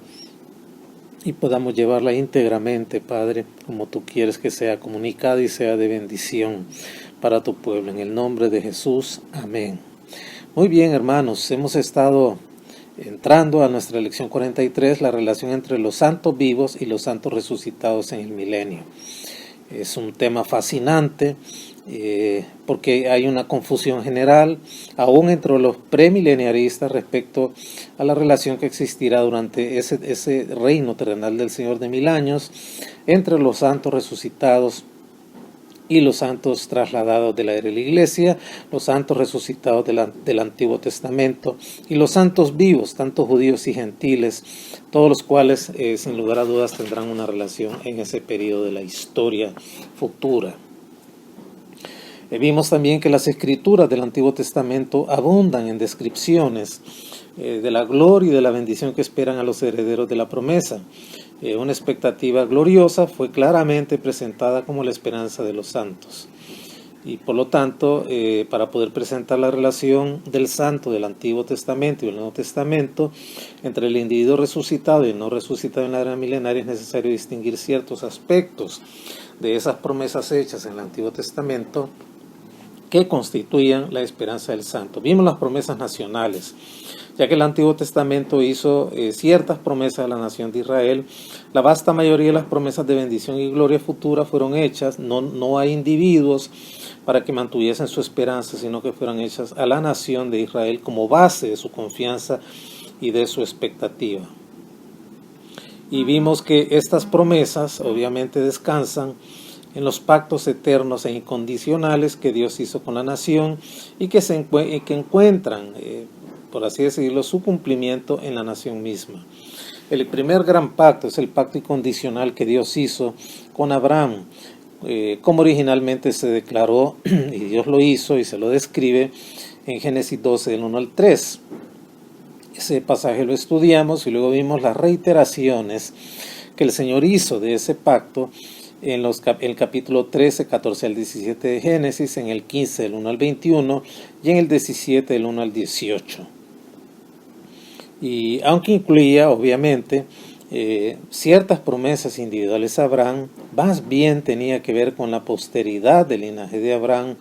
y podamos llevarla íntegramente, Padre, como tú quieres que sea comunicada y sea de bendición para tu pueblo. En el nombre de Jesús, amén. Muy bien, hermanos, hemos estado entrando a nuestra lección 43, la relación entre los santos vivos y los santos resucitados en el milenio. Es un tema fascinante porque hay una confusión general, aún entre los premileniaristas, respecto a la relación que existirá durante ese reino terrenal del Señor de 1000 años entre los santos resucitados y los santos trasladados de la era de la iglesia, los santos resucitados del Antiguo Testamento y los santos vivos, tanto judíos y gentiles, todos los cuales sin lugar a dudas tendrán una relación en ese periodo de la historia futura. Vimos también que las escrituras del Antiguo Testamento abundan en descripciones de la gloria y de la bendición que esperan a los herederos de la promesa. Una expectativa gloriosa fue claramente presentada como la esperanza de los santos. Y por lo tanto, para poder presentar la relación del santo del Antiguo Testamento y el Nuevo Testamento, entre el individuo resucitado y el no resucitado en la era milenaria, es necesario distinguir ciertos aspectos de esas promesas hechas en el Antiguo Testamento que constituían la esperanza del santo. Vimos las promesas nacionales, ya que el Antiguo Testamento hizo ciertas promesas a la nación de Israel. La vasta mayoría de las promesas de bendición y gloria futura fueron hechas, no a individuos para que mantuviesen su esperanza, sino que fueron hechas a la nación de Israel como base de su confianza y de su expectativa. Y vimos que estas promesas obviamente descansan en los pactos eternos e incondicionales que Dios hizo con la nación y que encuentran, por así decirlo, su cumplimiento en la nación misma. El primer gran pacto es el pacto incondicional que Dios hizo con Abraham, como originalmente se declaró, y Dios lo hizo y se lo describe en Génesis 12, del 1 al 3. Ese pasaje lo estudiamos y luego vimos las reiteraciones que el Señor hizo de ese pacto en el capítulo 13, 14 al 17 de Génesis, en el 15 del 1 al 21 y en el 17 del 1 al 18. Y aunque incluía obviamente ciertas promesas individuales a Abraham, más bien tenía que ver con la posteridad del linaje de Abraham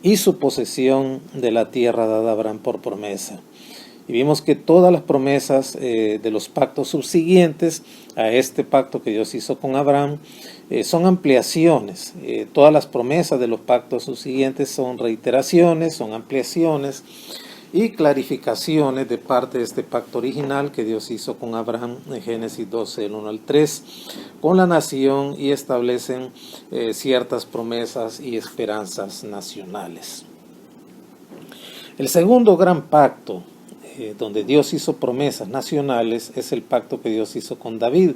y su posesión de la tierra dada a Abraham por promesa. Y vimos que todas las promesas de los pactos subsiguientes a este pacto que Dios hizo con Abraham son ampliaciones. Todas las promesas de los pactos subsiguientes son reiteraciones, son ampliaciones y clarificaciones de parte de este pacto original que Dios hizo con Abraham en Génesis 12, del 1 al 3, con la nación, y establecen ciertas promesas y esperanzas nacionales. El segundo gran pacto donde Dios hizo promesas nacionales es el pacto que Dios hizo con David,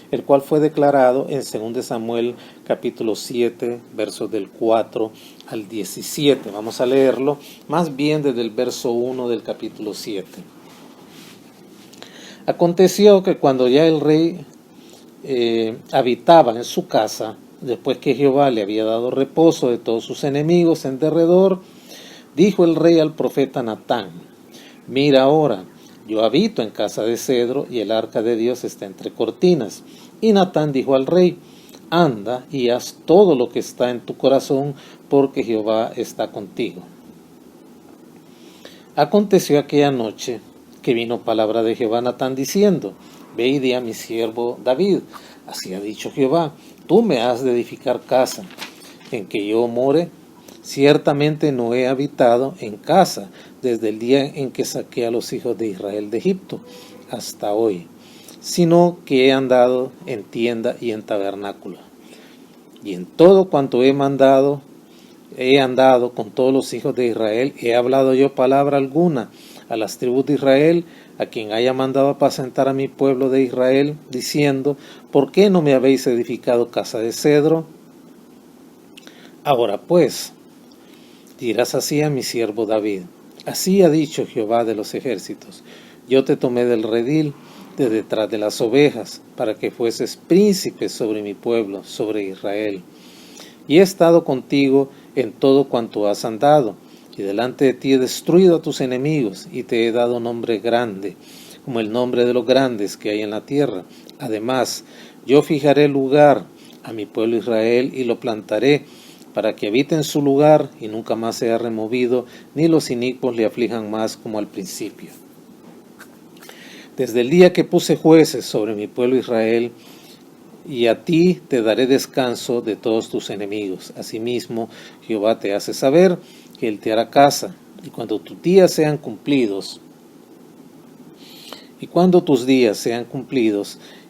el cual fue declarado en 2 Samuel capítulo 7, versos del 4 al 17. Vamos a leerlo más bien desde el verso 1 del capítulo 7. Aconteció que cuando ya el rey habitaba en su casa, después que Jehová le había dado reposo de todos sus enemigos en derredor, dijo el rey al profeta Natán: mira ahora, yo habito en casa de cedro y el arca de Dios está entre cortinas. Y Natán dijo al rey: anda y haz todo lo que está en tu corazón, porque Jehová está contigo. Aconteció aquella noche que vino palabra de Jehová a Natán diciendo: ve y di a mi siervo David, así ha dicho Jehová, tú me has de edificar casa en que yo more. Ciertamente no he habitado en casa desde el día en que saqué a los hijos de Israel de Egipto hasta hoy, sino que he andado en tienda y en tabernáculo. Y en todo cuanto he andado con todos los hijos de Israel, he hablado yo palabra alguna a las tribus de Israel, a quien haya mandado apacentar a mi pueblo de Israel, diciendo: ¿por qué no me habéis edificado casa de cedro? Ahora pues, dirás así a mi siervo David: así ha dicho Jehová de los ejércitos, yo te tomé del redil, de detrás de las ovejas, para que fueses príncipe sobre mi pueblo, sobre Israel. Y he estado contigo en todo cuanto has andado, y delante de ti he destruido a tus enemigos, y te he dado nombre grande, como el nombre de los grandes que hay en la tierra. Además, yo fijaré lugar a mi pueblo Israel, y lo plantaré, para que habite en su lugar, y nunca más sea removido, ni los inicuos le aflijan más como al principio. Desde el día que puse jueces sobre mi pueblo Israel, y a ti te daré descanso de todos tus enemigos. Asimismo, Jehová te hace saber que Él te hará casa, y cuando tus días sean cumplidos,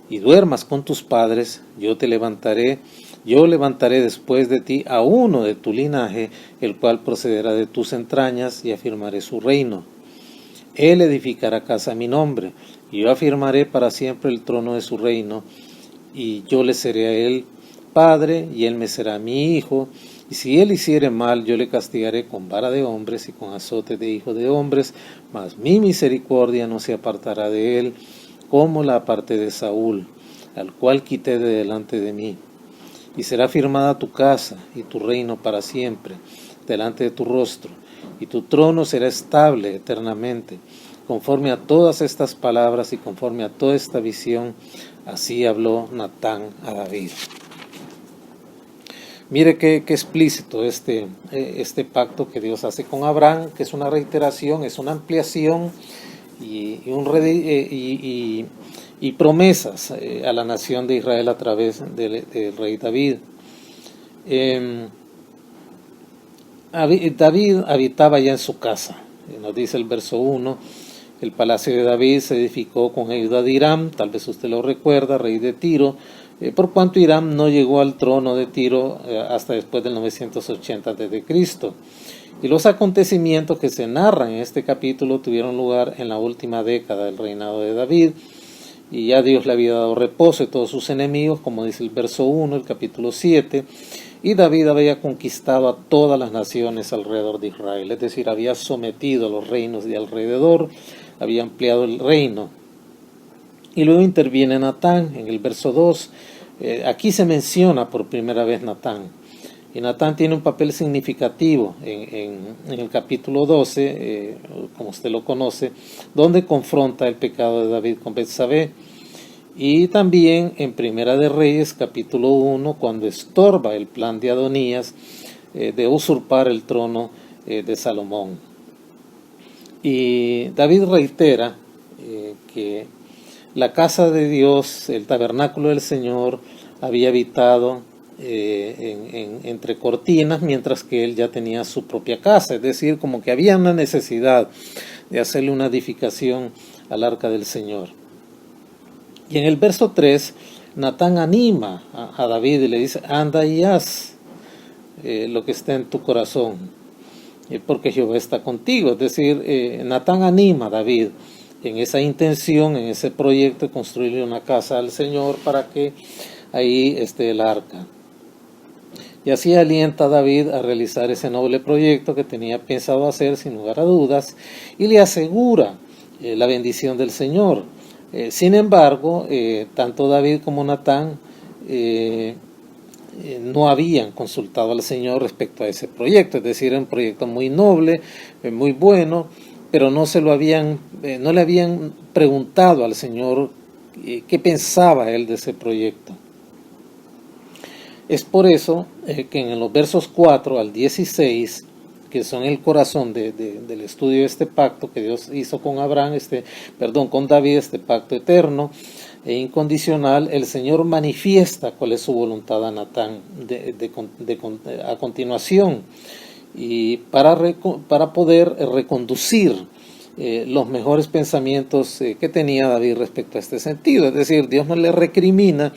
y duermas con tus padres, yo te levantaré Yo levantaré después de ti a uno de tu linaje, el cual procederá de tus entrañas, y afirmaré su reino. Él edificará casa a mi nombre, y yo afirmaré para siempre el trono de su reino, y yo le seré a él padre, y él me será mi hijo. Y si él hiciere mal, yo le castigaré con vara de hombres y con azote de hijos de hombres, mas mi misericordia no se apartará de él, como la aparté de Saúl, al cual quité de delante de mí. Y será firmada tu casa y tu reino para siempre, delante de tu rostro, y tu trono será estable eternamente. Conforme a todas estas palabras y conforme a toda esta visión, así habló Natán a David. Mire qué explícito este pacto que Dios hace con Abraham, que es una reiteración, es una ampliación y promesas a la nación de Israel a través del rey David. David habitaba ya en su casa. Nos dice el verso 1, el palacio de David se edificó con ayuda de Hiram, tal vez usted lo recuerda, rey de Tiro, por cuanto Hiram no llegó al trono de Tiro hasta después del 980 a.C. Y los acontecimientos que se narran en este capítulo tuvieron lugar en la última década del reinado de David, y ya Dios le había dado reposo de todos sus enemigos, como dice el verso 1, el capítulo 7, y David había conquistado a todas las naciones alrededor de Israel, es decir, había sometido a los reinos de alrededor, había ampliado el reino. Y luego interviene Natán en el verso 2, aquí se menciona por primera vez Natán, y Natán tiene un papel significativo en el capítulo 12, como usted lo conoce, donde confronta el pecado de David con Betsabé, y también en Primera de Reyes, capítulo 1, cuando estorba el plan de Adonías de usurpar el trono de Salomón. Y David reitera que la casa de Dios, el tabernáculo del Señor, había habitado entre cortinas, mientras que él ya tenía su propia casa, es decir, como que había una necesidad de hacerle una edificación al arca del Señor. Y en el verso 3, Natán anima a David y le dice, anda y haz lo que está en tu corazón, porque Jehová está contigo. Es decir, Natán anima a David en esa intención, en ese proyecto de construirle una casa al Señor para que ahí esté el arca. Y así alienta a David a realizar ese noble proyecto que tenía pensado hacer sin lugar a dudas, y le asegura la bendición del Señor. Sin embargo, tanto David como Natán no habían consultado al Señor respecto a ese proyecto, es decir, era un proyecto muy noble, muy bueno, pero no le habían preguntado al Señor qué pensaba él de ese proyecto. Es por eso que en los versos 4 al 16, que son el corazón del estudio de este pacto que Dios hizo con con David, este pacto eterno e incondicional, el Señor manifiesta cuál es su voluntad a Natán a continuación, y para poder reconducir los mejores pensamientos que tenía David respecto a este sentido. Es decir, Dios no le recrimina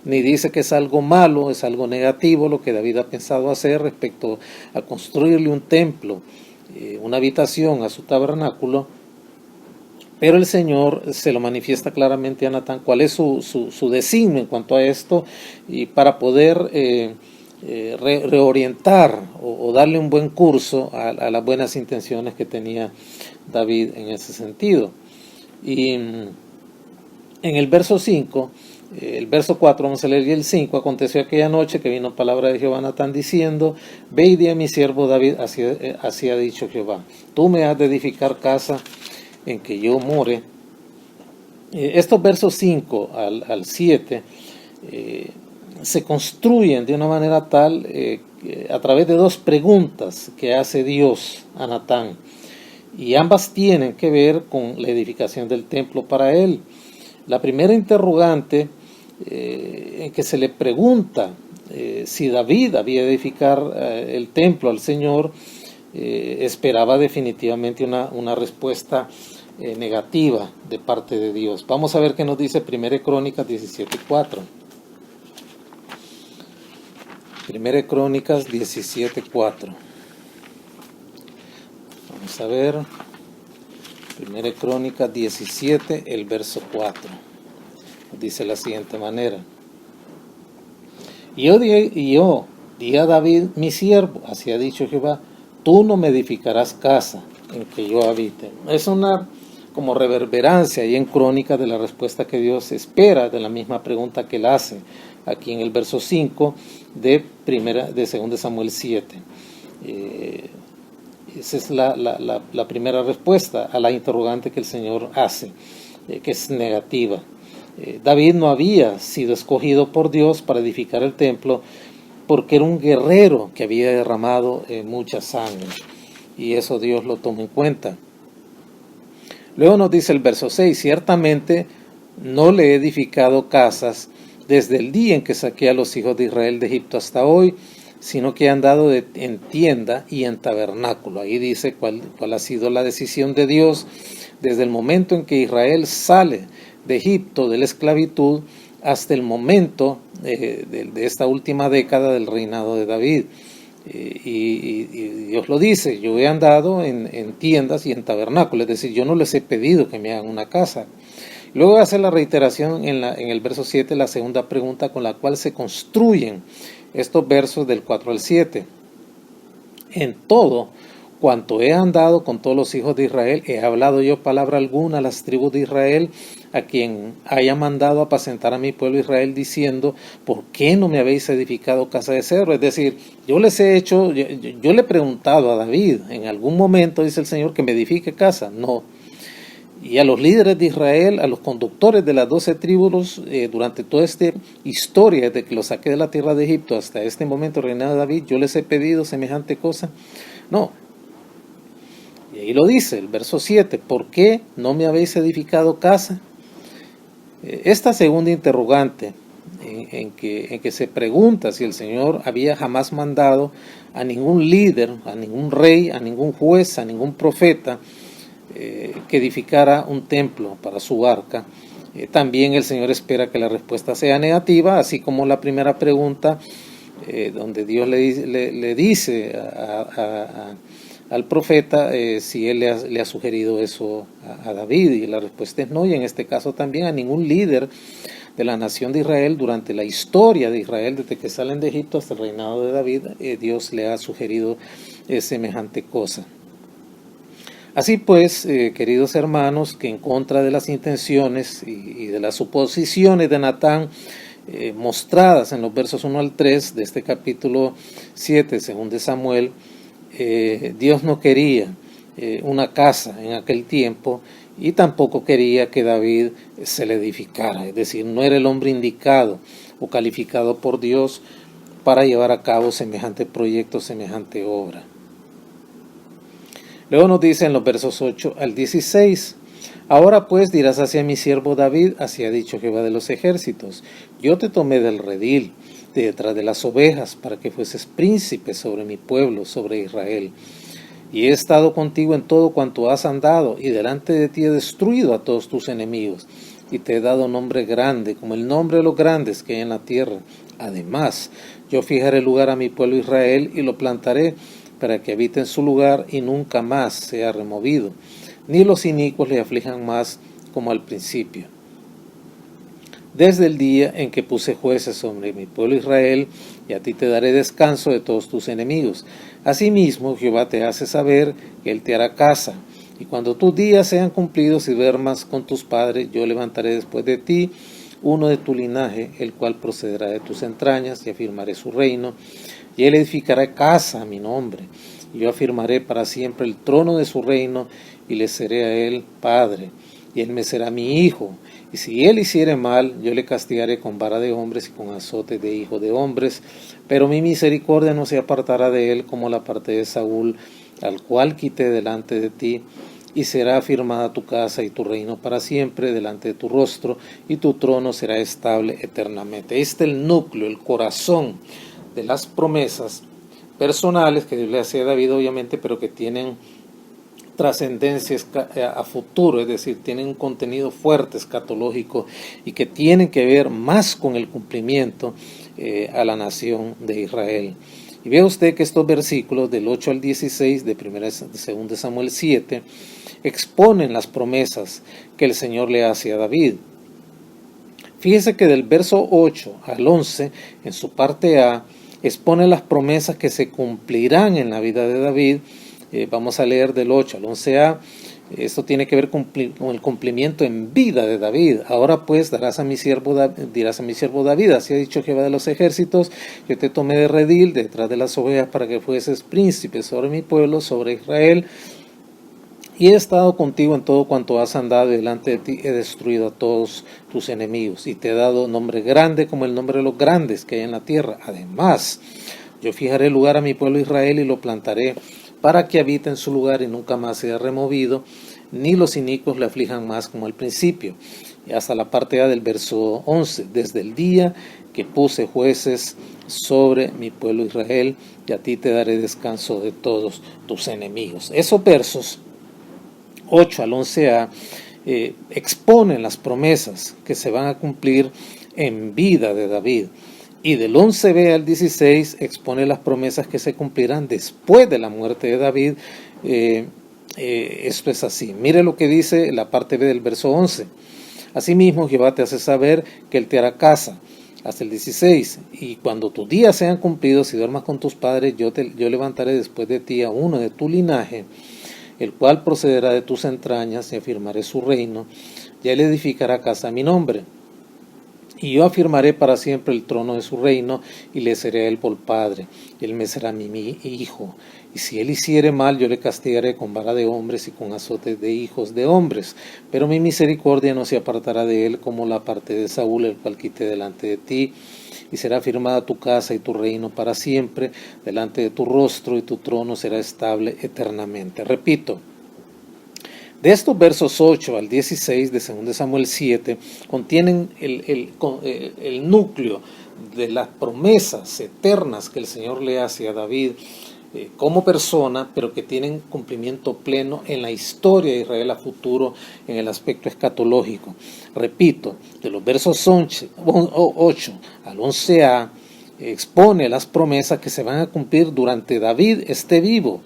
ni dice que es algo malo, es algo negativo lo que David ha pensado hacer respecto a construirle un templo, una habitación a su tabernáculo, pero el Señor se lo manifiesta claramente a Natán cuál es su designio en cuanto a esto, y para poder reorientar o darle un buen curso a las buenas intenciones que tenía David en ese sentido. Y en el verso 5, el verso 4, vamos a leer el 5. Aconteció aquella noche que vino palabra de Jehová a Natán diciendo, ve y di a mi siervo David, así ha dicho Jehová, tú me has de edificar casa en que yo more. Estos versos 5 al 7 se construyen de una manera tal a través de dos preguntas que hace Dios a Natán, y ambas tienen que ver con la edificación del templo para él. La primera interrogante en que se le pregunta si David había de edificar el templo al Señor, esperaba definitivamente una respuesta negativa de parte de Dios. Vamos a ver qué nos dice 1 Crónicas 17:4. Primera Crónicas 17:4. Vamos a ver. Primera Crónicas 17, el verso 4. Dice de la siguiente manera. Y yo di a David mi siervo, así ha dicho Jehová, tú no me edificarás casa en que yo habite. Es una como reverberancia ahí en Crónicas de la respuesta que Dios espera de la misma pregunta que él hace aquí en el verso 5 de 2 Samuel 7. Esa es la primera respuesta a la interrogante que el Señor hace, que es negativa. David no había sido escogido por Dios para edificar el templo porque era un guerrero que había derramado mucha sangre, y eso Dios lo toma en cuenta. Luego nos dice el verso 6, ciertamente no le he edificado casas desde el día en que saqué a los hijos de Israel de Egipto hasta hoy, sino que he andado en tienda y en tabernáculo. Ahí dice cuál ha sido la decisión de Dios desde el momento en que Israel sale de Egipto, de la esclavitud, hasta el momento de esta última década del reinado de David. Y Dios lo dice, yo he andado en tiendas y en tabernáculos, es decir, yo no les he pedido que me hagan una casa. Luego hace la reiteración en el verso 7, la segunda pregunta con la cual se construyen estos versos del 4 al 7. En todo cuanto he andado con todos los hijos de Israel, he hablado yo palabra alguna a las tribus de Israel, a quien haya mandado apacentar a mi pueblo Israel, diciendo, ¿por qué no me habéis edificado casa de cedro? Es decir, yo le he preguntado a David, en algún momento, dice el Señor, que me edifique casa. No. Y a los líderes de Israel, a los conductores de las 12 tribus, durante toda esta historia, desde que los saqué de la tierra de Egipto hasta este momento reinado David, yo les he pedido semejante cosa. No. Y ahí lo dice, el verso 7, ¿por qué no me habéis edificado casa? Esta segunda interrogante, en que se pregunta si el Señor había jamás mandado a ningún líder, a ningún rey, a ningún juez, a ningún profeta, que edificara un templo para su arca. También el Señor espera que la respuesta sea negativa, así como la primera pregunta, donde Dios le dice al profeta si él le ha sugerido eso a David, y la respuesta es no, y en este caso también a ningún líder de la nación de Israel durante la historia de Israel, desde que salen de Egipto hasta el reinado de David, Dios le ha sugerido semejante cosa. Así pues, queridos hermanos, que en contra de las intenciones y de las suposiciones de Natán mostradas en los versos 1 al 3 de este capítulo 7, según de Samuel, Dios no quería una casa en aquel tiempo, y tampoco quería que David se le edificara, es decir, no era el hombre indicado o calificado por Dios para llevar a cabo semejante proyecto, semejante obra. Luego nos dice en los versos 8 al 16, ahora pues dirás hacia mi siervo David, así ha dicho Jehová de los ejércitos, yo te tomé del redil, de detrás de las ovejas, para que fueses príncipe sobre mi pueblo, sobre Israel. Y he estado contigo en todo cuanto has andado, y delante de ti he destruido a todos tus enemigos, y te he dado nombre grande, como el nombre de los grandes que hay en la tierra. Además, yo fijaré lugar a mi pueblo Israel, y lo plantaré, para que habite en su lugar y nunca más sea removido, ni los inicuos le aflijan más como al principio. Desde el día en que puse jueces sobre mi pueblo Israel, y a ti te daré descanso de todos tus enemigos. Asimismo, Jehová te hace saber que él te hará casa, y cuando tus días sean cumplidos y duermas con tus padres, yo levantaré después de ti uno de tu linaje, el cual procederá de tus entrañas, y afirmaré su reino, y él edificará casa a mi nombre, y yo afirmaré para siempre el trono de su reino, y le seré a él padre, y él me será mi hijo. Y si él hiciere mal, yo le castigaré con vara de hombres y con azote de hijo de hombres, pero mi misericordia no se apartará de él como la parte de Saúl, al cual quité delante de ti, y será afirmada tu casa y tu reino para siempre delante de tu rostro, y tu trono será estable eternamente. Este es el núcleo, el corazón de las promesas personales que Dios le hacía a David, obviamente, pero que tienen trascendencias a futuro, es decir, tienen un contenido fuerte escatológico y que tienen que ver más con el cumplimiento a la nación de Israel. Y vea usted que estos versículos del 8 al 16 de 2 Samuel 7 exponen las promesas que el Señor le hace a David. Fíjese que del verso 8 al 11, en su parte A, expone las promesas que se cumplirán en la vida de David. Vamos a leer del 8 al 11a. Esto tiene que ver con el cumplimiento en vida de David. Ahora pues dirás a mi siervo David, así ha dicho Jehová de los ejércitos, yo te tomé de redil detrás de las ovejas para que fueses príncipe sobre mi pueblo, sobre Israel, y he estado contigo en todo cuanto has andado, y delante de ti he destruido a todos tus enemigos, y te he dado nombre grande como el nombre de los grandes que hay en la tierra. Además, yo fijaré lugar a mi pueblo Israel y lo plantaré para que habite en su lugar y nunca más sea removido, ni los inicuos le aflijan más como al principio. Y hasta la parte A del verso 11, desde el día que puse jueces sobre mi pueblo Israel, y a ti te daré descanso de todos tus enemigos. Esos versos 8 al 11a exponen las promesas que se van a cumplir en vida de David. Y del 11b al 16 expone las promesas que se cumplirán después de la muerte de David. Esto es así. Mire lo que dice la parte B del verso 11. Asimismo, Jehová te hace saber que Él te hará casa. Hasta el 16. Y cuando tus días sean cumplidos y duermas con tus padres, yo levantaré después de ti a uno de tu linaje, el cual procederá de tus entrañas, y afirmaré su reino, y él edificará casa a mi nombre. Y yo afirmaré para siempre el trono de su reino, y le seré a él por padre, y él me será mi hijo. Y si él hiciere mal, yo le castigaré con vara de hombres y con azotes de hijos de hombres. Pero mi misericordia no se apartará de él como la parte de Saúl, el cual quité delante de ti. Y será firmada tu casa y tu reino para siempre delante de tu rostro, y tu trono será estable eternamente. Repito, de estos versos 8 al 16 de 2 Samuel 7 contienen el núcleo de las promesas eternas que el Señor le hace a David como persona, pero que tienen cumplimiento pleno en la historia de Israel a futuro en el aspecto escatológico. Repito, de los versos 8 al 11a expone las promesas que se van a cumplir durante David esté vivo.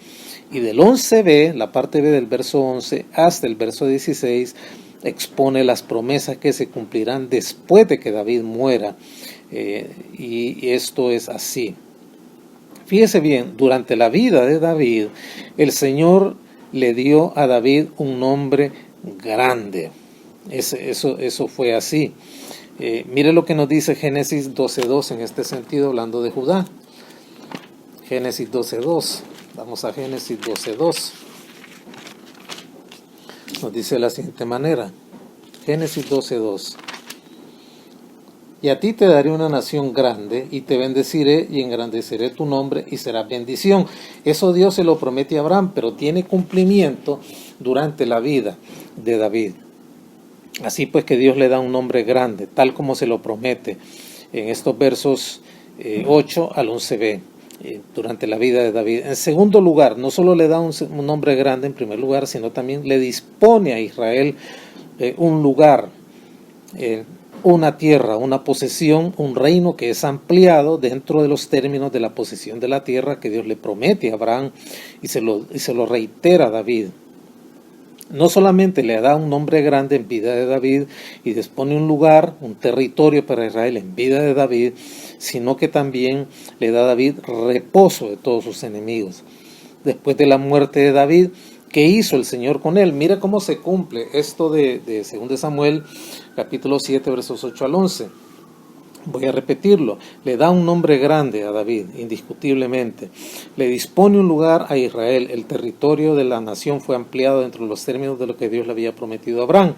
Y del 11b, la parte B del verso 11 hasta el verso 16, expone las promesas que se cumplirán después de que David muera. Y esto es así. Fíjese bien, durante la vida de David, el Señor le dio a David un nombre grande. Eso fue así. Mire lo que nos dice Génesis 12:2 en este sentido, hablando de Judá. Génesis 12:2. Vamos a Génesis 12:2. Nos dice de la siguiente manera. Génesis 12:2. Y a ti te daré una nación grande, y te bendeciré, y engrandeceré tu nombre, y será bendición. Eso Dios se lo promete a Abraham, pero tiene cumplimiento durante la vida de David. Así pues que Dios le da un nombre grande, tal como se lo promete en estos versos 8 al 11b, durante la vida de David. En segundo lugar, no solo le da un nombre grande en primer lugar, sino también le dispone a Israel un lugar, una tierra, una posesión, un reino que es ampliado dentro de los términos de la posesión de la tierra que Dios le promete a Abraham y se lo reitera a David. No solamente le da un nombre grande en vida de David y dispone un lugar, un territorio para Israel en vida de David, sino que también le da a David reposo de todos sus enemigos. Después de la muerte de David, ¿qué hizo el Señor con él? Mira cómo se cumple esto de 2 Samuel capítulo 7 versos 8 al 11. Voy a repetirlo. Le da un nombre grande a David, indiscutiblemente. Le dispone un lugar a Israel. El territorio de la nación fue ampliado dentro de los términos de lo que Dios le había prometido a Abraham.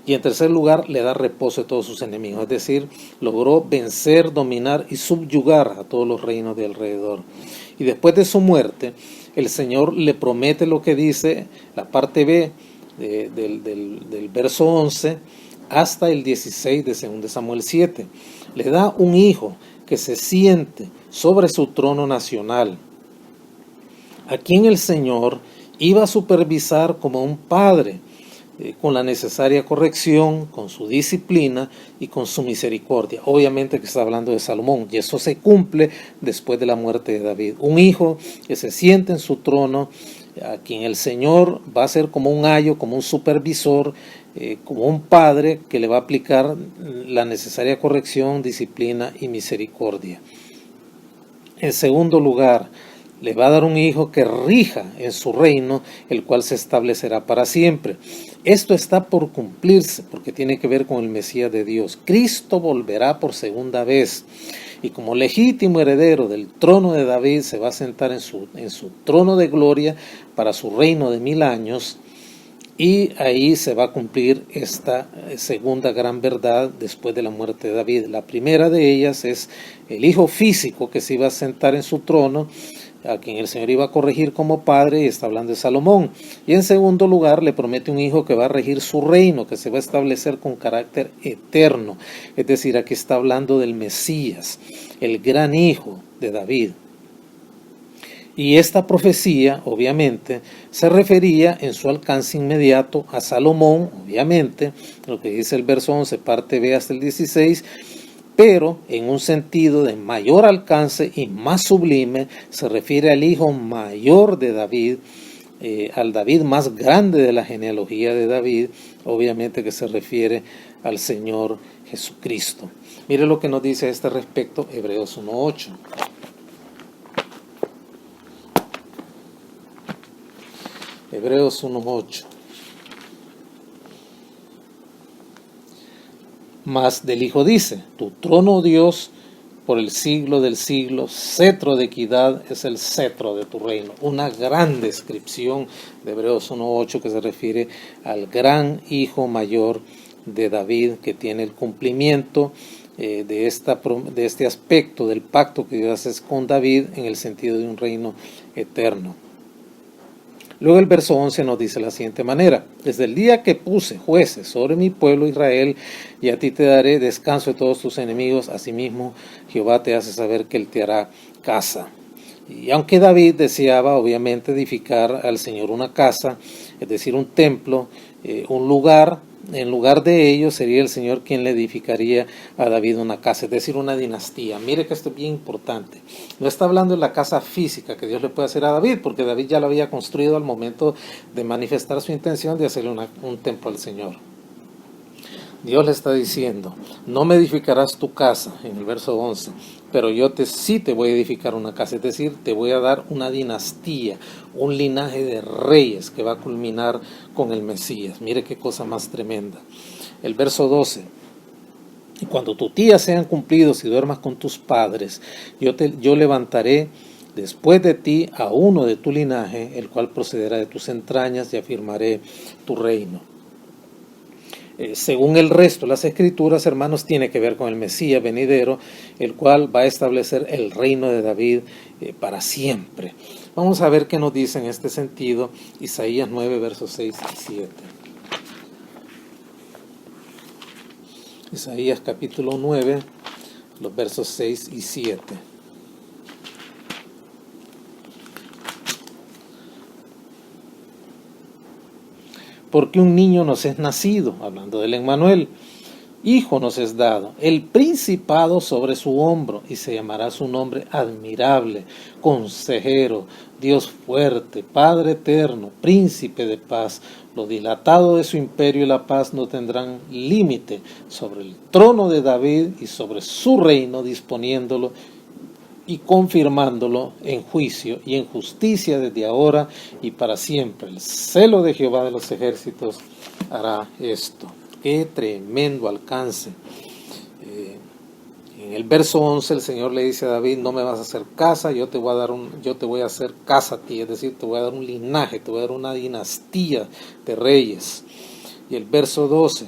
Y en tercer lugar, le da reposo a todos sus enemigos. Es decir, logró vencer, dominar y subyugar a todos los reinos de alrededor. Y después de su muerte, el Señor le promete lo que dice la parte B del verso 11 hasta el 16 de 2 Samuel 7. Le da un hijo que se siente sobre su trono nacional, a quien el Señor iba a supervisar como un padre, con la necesaria corrección, con su disciplina y con su misericordia. Obviamente que está hablando de Salomón, y eso se cumple después de la muerte de David. Un hijo que se siente en su trono, a quien el Señor va a ser como un ayo, como un supervisor, como un padre que le va a aplicar la necesaria corrección, disciplina y misericordia. En segundo lugar, le va a dar un hijo que rija en su reino, el cual se establecerá para siempre. Esto está por cumplirse porque tiene que ver con el Mesías de Dios. Cristo volverá por segunda vez y como legítimo heredero del trono de David se va a sentar en su trono de gloria para su reino de 1000 años. Y ahí se va a cumplir esta segunda gran verdad después de la muerte de David. La primera de ellas es el hijo físico que se iba a sentar en su trono, a quien el Señor iba a corregir como padre, y está hablando de Salomón. Y en segundo lugar le promete un hijo que va a regir su reino, que se va a establecer con carácter eterno. Es decir, aquí está hablando del Mesías, el gran hijo de David. Y esta profecía, obviamente, se refería en su alcance inmediato a Salomón, obviamente, lo que dice el verso 11, parte B hasta el 16, pero en un sentido de mayor alcance y más sublime, se refiere al hijo mayor de David, al David más grande de la genealogía de David, obviamente que se refiere al Señor Jesucristo. Mire lo que nos dice a este respecto Hebreos 1:8. Hebreos 1:8. Mas del Hijo dice, tu trono, Dios, por el siglo del siglo, cetro de equidad es el cetro de tu reino. Una gran descripción de Hebreos 1:8 que se refiere al gran hijo mayor de David, que tiene el cumplimiento de este aspecto del pacto que Dios hace con David en el sentido de un reino eterno. Luego el verso 11 nos dice de la siguiente manera: desde el día que puse jueces sobre mi pueblo Israel, y a ti te daré descanso de todos tus enemigos, asimismo Jehová te hace saber que él te hará casa. Y aunque David deseaba obviamente edificar al Señor una casa, es decir, un templo, un lugar, en lugar de ello sería el Señor quien le edificaría a David una casa, es decir, una dinastía. Mire que esto es bien importante. No está hablando de la casa física que Dios le puede hacer a David, porque David ya la había construido al momento de manifestar su intención de hacerle un templo al Señor. Dios le está diciendo, no me edificarás tu casa, en el verso 11, pero yo sí te voy a edificar una casa, es decir, te voy a dar una dinastía, un linaje de reyes que va a culminar con el Mesías. Mire qué cosa más tremenda. El verso 12, y cuando tus días sean cumplidos y duermas con tus padres, yo levantaré después de ti a uno de tu linaje, el cual procederá de tus entrañas, y afirmaré tu reino. Según el resto de las escrituras, hermanos, tiene que ver con el Mesías venidero, el cual va a establecer el reino de David para siempre. Vamos a ver qué nos dice en este sentido Isaías 9, versos 6 y 7. Isaías capítulo 9, los versos 6 y 7. Porque un niño nos es nacido, hablando del Emmanuel, hijo nos es dado, el principado sobre su hombro, y se llamará su nombre admirable, consejero, Dios fuerte, Padre eterno, príncipe de paz. Lo dilatado de su imperio y la paz no tendrán límite sobre el trono de David y sobre su reino, disponiéndolo y confirmándolo en juicio y en justicia desde ahora y para siempre. El celo de Jehová de los ejércitos hará esto. Qué tremendo alcance. En el verso 11 el Señor le dice a David, no me vas a hacer casa, yo te voy a hacer casa a ti, es decir, te voy a dar un linaje, te voy a dar una dinastía de reyes. Y el verso 12,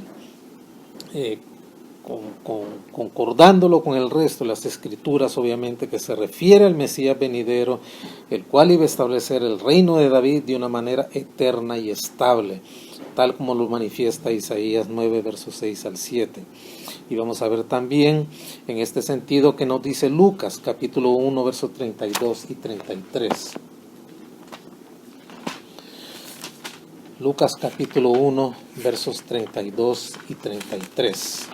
concordándolo con el resto de las escrituras, obviamente, que se refiere al Mesías venidero, el cual iba a establecer el reino de David de una manera eterna y estable, tal como lo manifiesta Isaías 9, versos 6 al 7. Y vamos a ver también en este sentido que nos dice Lucas, capítulo 1, versos 32 y 33. Lucas capítulo 1, versos 32 y 33.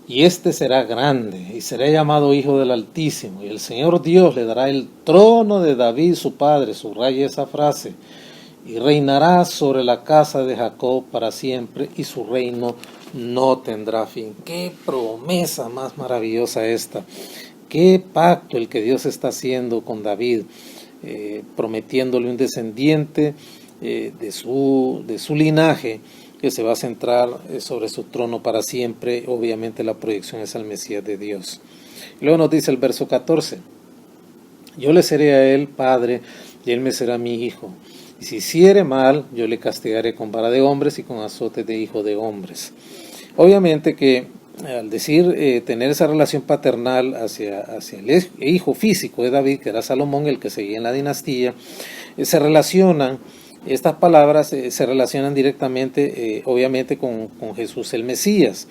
Y este será grande, y será llamado Hijo del Altísimo, y el Señor Dios le dará el trono de David su padre, subraya esa frase, y reinará sobre la casa de Jacob para siempre, y su reino no tendrá fin. ¡Qué promesa más maravillosa esta! ¡Qué pacto el que Dios está haciendo con David! Prometiéndole un descendiente de su linaje que se va a centrar sobre su trono para siempre. Obviamente la proyección es al Mesías de Dios. Y luego nos dice el verso 14: yo le seré a él padre y él me será mi hijo. Y si hiciere mal, yo le castigaré con vara de hombres y con azote de hijo de hombres. Obviamente que al decir tener esa relación paternal hacia el hijo físico de David, que era Salomón, el que seguía en la dinastía, se relacionan, estas palabras se relacionan directamente, obviamente, con Jesús el Mesías.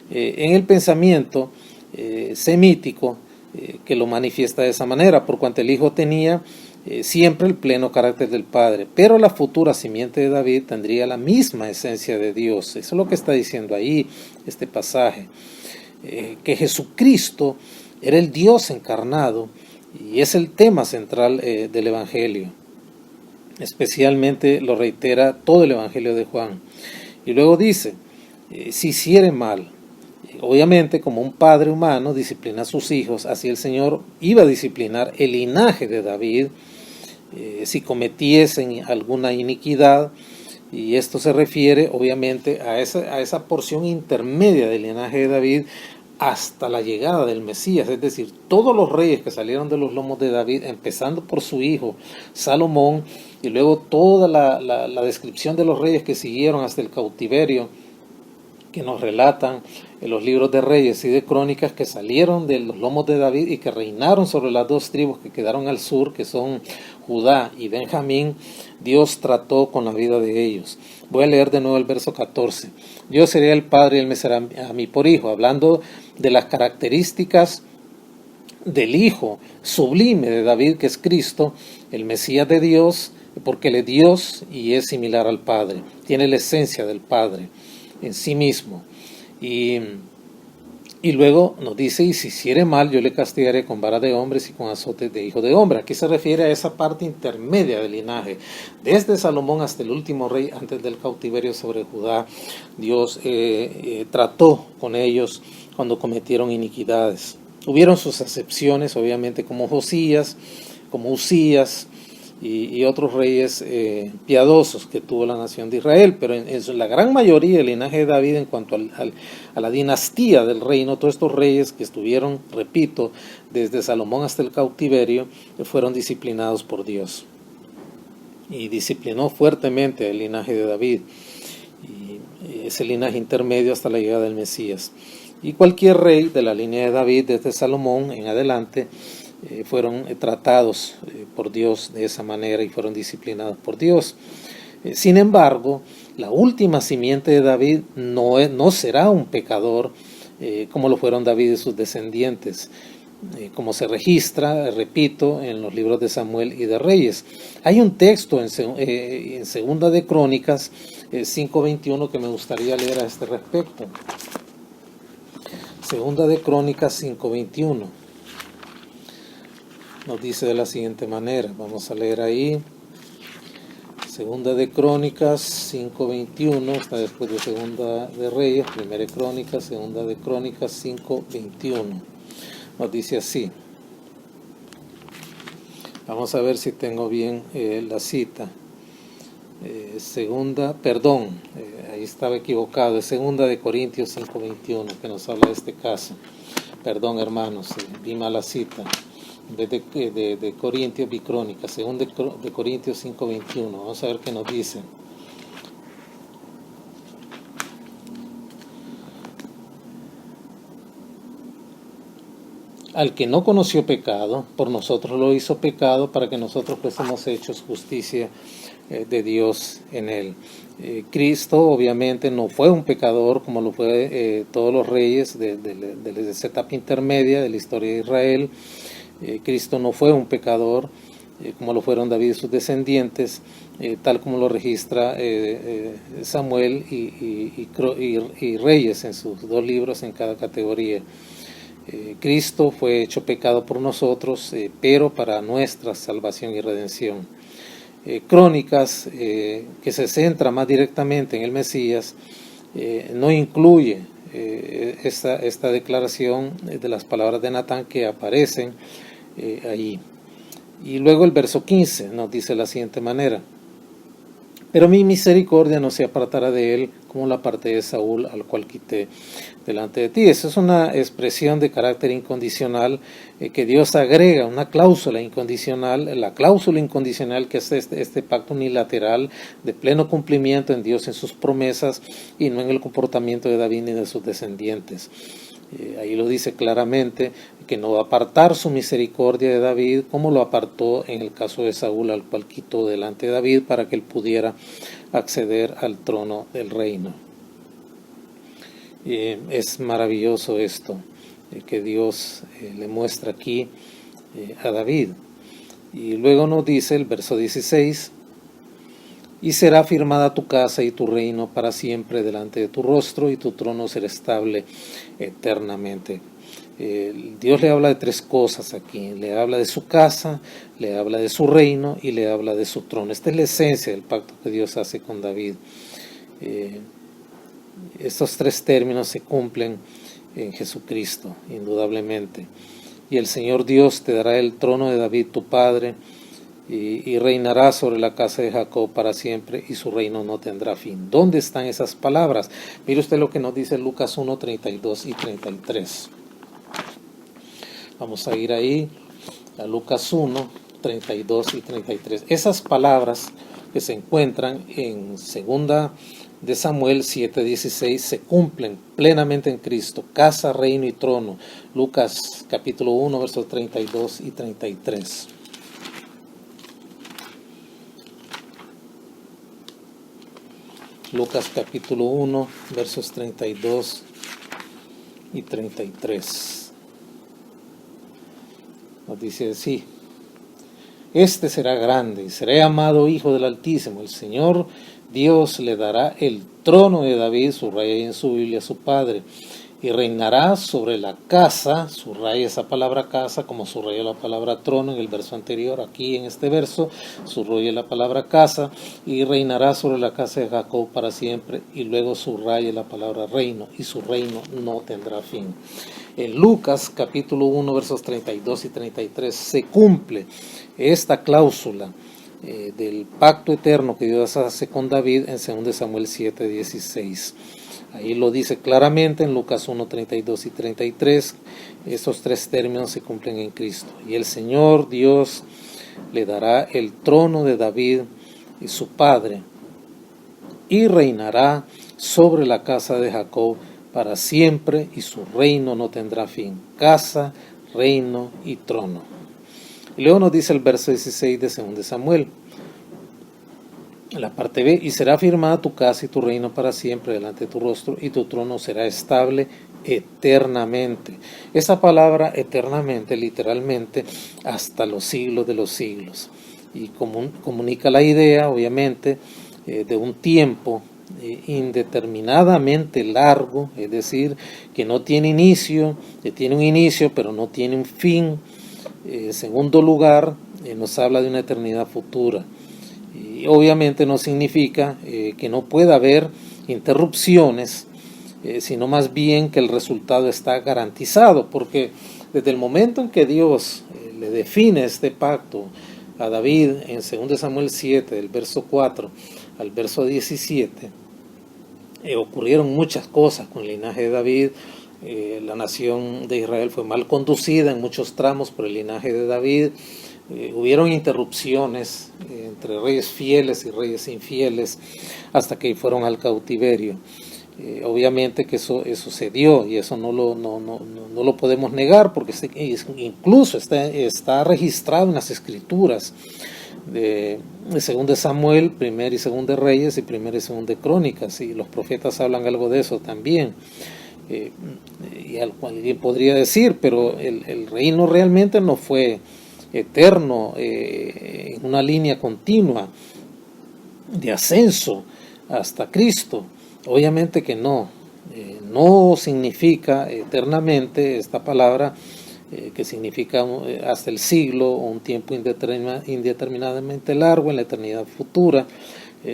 En el pensamiento semítico, que lo manifiesta de esa manera, por cuanto el hijo tenía siempre el pleno carácter del Padre, pero la futura simiente de David tendría la misma esencia de Dios. Eso es lo que está diciendo ahí este pasaje, que Jesucristo era el Dios encarnado, y es el tema central del Evangelio. Especialmente lo reitera todo el Evangelio de Juan. Y luego dice, si hiciere mal, obviamente como un padre humano disciplina a sus hijos, así el Señor iba a disciplinar el linaje de David si cometiesen alguna iniquidad, y esto se refiere obviamente a esa porción intermedia del linaje de David hasta la llegada del Mesías, es decir, todos los reyes que salieron de los lomos de David, empezando por su hijo Salomón, y luego toda la descripción de los reyes que siguieron hasta el cautiverio, que nos relatan en los libros de Reyes y de Crónicas, que salieron de los lomos de David y que reinaron sobre las dos tribus que quedaron al sur, que son Judá y Benjamín. Dios trató con la vida de ellos. Voy a leer de nuevo el verso 14. Yo seré el padre y él me será a mí por hijo, hablando de las características del hijo sublime de David, que es Cristo, el Mesías de Dios, porque él es Dios y es similar al Padre, tiene la esencia del Padre en sí mismo. Y luego nos dice, y si hiciere mal, yo le castigaré con vara de hombres y con azotes de hijo de hombre. Aquí se refiere a esa parte intermedia del linaje, desde Salomón hasta el último rey antes del cautiverio sobre Judá. Dios trató con ellos cuando cometieron iniquidades. Hubieron sus excepciones, obviamente, como Josías, como Usías, y otros reyes piadosos que tuvo la nación de Israel, pero en la gran mayoría del linaje de David, en cuanto a la dinastía del reino, todos estos reyes que estuvieron, repito, desde Salomón hasta el cautiverio, fueron disciplinados por Dios, y disciplinó fuertemente el linaje de David, y ese linaje intermedio hasta la llegada del Mesías. Y cualquier rey de la línea de David, desde Salomón en adelante, fueron tratados por Dios de esa manera y fueron disciplinados por Dios. Sin embargo, la última simiente de David no será un pecador como lo fueron David y sus descendientes, como se registra, repito, en los libros de Samuel y de Reyes. Hay un texto en Segunda de Crónicas 5:21 que me gustaría leer a este respecto. Segunda de Crónicas 5:21. Nos dice de la siguiente manera, vamos a leer ahí, Segunda de Crónicas 5:21, está después de Segunda de Reyes, Primera de Crónicas, Segunda de Crónicas 5:21, nos dice así, vamos a ver si tengo bien la cita, ahí estaba equivocado, es Segunda de Corintios 5:21, que nos habla de este caso, perdón hermanos, vi mal la cita. En vez de Corintios vi Crónicas, según de Corintios 5:21. Vamos a ver qué nos dice. Al que no conoció pecado, por nosotros lo hizo pecado, para que nosotros fuésemos hechos justicia de Dios en él. Cristo obviamente no fue un pecador como lo fue todos los reyes de esa etapa intermedia de la historia de Israel. Cristo no fue un pecador, como lo fueron David y sus descendientes, tal como lo registra Samuel y Reyes en sus 2 libros en cada categoría. Cristo fue hecho pecado por nosotros, pero para nuestra salvación y redención. Crónicas, que se centra más directamente en el Mesías, no incluye esta declaración de las palabras de Natán que aparecen allí. Y luego el verso 15 nos dice de la siguiente manera: pero mi misericordia no se apartará de él, como la parte de Saúl, al cual quité delante de ti. Esa es una expresión de carácter incondicional que Dios agrega, una cláusula incondicional, la cláusula incondicional que es este pacto unilateral de pleno cumplimiento en Dios en sus promesas y no en el comportamiento de David ni de sus descendientes. Ahí lo dice claramente, que no va a apartar su misericordia de David, como lo apartó en el caso de Saúl, al cual quitó delante de David para que él pudiera acceder al trono del reino. Es maravilloso esto que Dios le muestra aquí a David. Y luego nos dice el verso 16: y será firmada tu casa y tu reino para siempre delante de tu rostro, y tu trono será estable eternamente. Dios le habla de 3 cosas aquí: le habla de su casa, le habla de su reino y le habla de su trono. Esta es la esencia del pacto que Dios hace con David. Estos 3 términos se cumplen en Jesucristo, indudablemente. Y el Señor Dios te dará el trono de David tu padre, y reinará sobre la casa de Jacob para siempre, y su reino no tendrá fin. ¿Dónde están esas palabras? Mire usted lo que nos dice Lucas 1, 32 y 33. Vamos a ir ahí a Lucas 1, 32 y 33. Esas palabras que se encuentran en 2 de Samuel 7, 16 se cumplen plenamente en Cristo. Casa, reino y trono. Lucas capítulo 1, versos 32 y 33. Lucas capítulo 1, versos 32 y 33. Nos dice así: este será grande y será llamado Hijo del Altísimo. El Señor Dios le dará el trono de David, subraya ahí en su Biblia, su padre, y reinará sobre la casa, subraya esa palabra casa como subraya la palabra trono en el verso anterior. Aquí en este verso subraya la palabra casa, y reinará sobre la casa de Jacob para siempre, y luego subraya la palabra reino, y su reino no tendrá fin. En Lucas capítulo 1 versos 32 y 33 se cumple esta cláusula del pacto eterno que Dios hace con David en 2 Samuel 7, 16. Ahí lo dice claramente en Lucas 1, 32 y 33. Estos 3 términos se cumplen en Cristo. Y el Señor Dios le dará el trono de David y su padre, y reinará sobre la casa de Jacob para siempre, y su reino no tendrá fin. Casa, reino y trono. Y luego nos dice el verso 16 de 2 Samuel. La parte B: y será firmada tu casa y tu reino para siempre delante de tu rostro, y tu trono será estable eternamente. Esa palabra eternamente, literalmente, hasta los siglos de los siglos. Y comunica la idea, obviamente, de un tiempo indeterminadamente largo, es decir, que no tiene inicio, que tiene un inicio pero no tiene un fin. En segundo lugar, nos habla de una eternidad futura. Y obviamente no significa que no pueda haber interrupciones, sino más bien que el resultado está garantizado, porque desde el momento en que Dios le define este pacto a David en 2 Samuel 7, del verso 4 al verso 17, ocurrieron muchas cosas con el linaje de David. La nación de Israel fue mal conducida en muchos tramos por el linaje de David. Hubieron interrupciones entre reyes fieles y reyes infieles hasta que fueron al cautiverio. Obviamente que eso se dio, y eso no lo podemos negar, porque incluso está registrado en las escrituras de 2 Samuel, 1 y 2 de Reyes y 1 y 2 de Crónicas, y los profetas hablan algo de eso también. Y alguien podría decir, pero el reino realmente no fue eterno, en una línea continua de ascenso hasta Cristo. Obviamente que no. No significa eternamente esta palabra, que significa hasta el siglo o un tiempo indeterminadamente largo en la eternidad futura.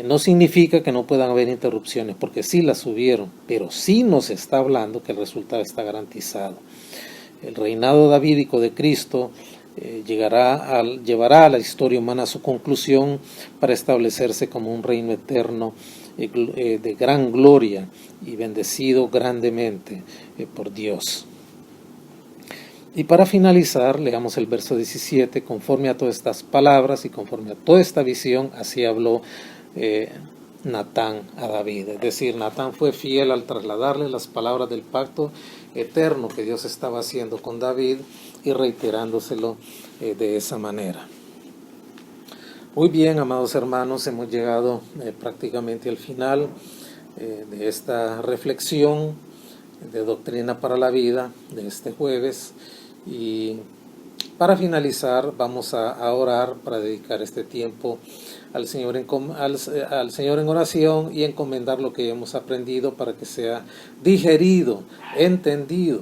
No significa que no puedan haber interrupciones, porque sí las hubieron, pero sí nos está hablando que el resultado está garantizado. El reinado davídico de Cristo llevará a la historia humana a su conclusión para establecerse como un reino eterno de gran gloria y bendecido grandemente por Dios. Y para finalizar, leamos el verso 17. Conforme a todas estas palabras y conforme a toda esta visión, así habló Natán a David. Es decir, Natán fue fiel al trasladarle las palabras del pacto eterno que Dios estaba haciendo con David y reiterándoselo de esa manera. Muy bien, amados hermanos, hemos llegado prácticamente al final de esta reflexión de Doctrina para la Vida de este jueves, y para finalizar vamos a orar para dedicar este tiempo al Señor en oración y encomendar lo que hemos aprendido para que sea digerido, entendido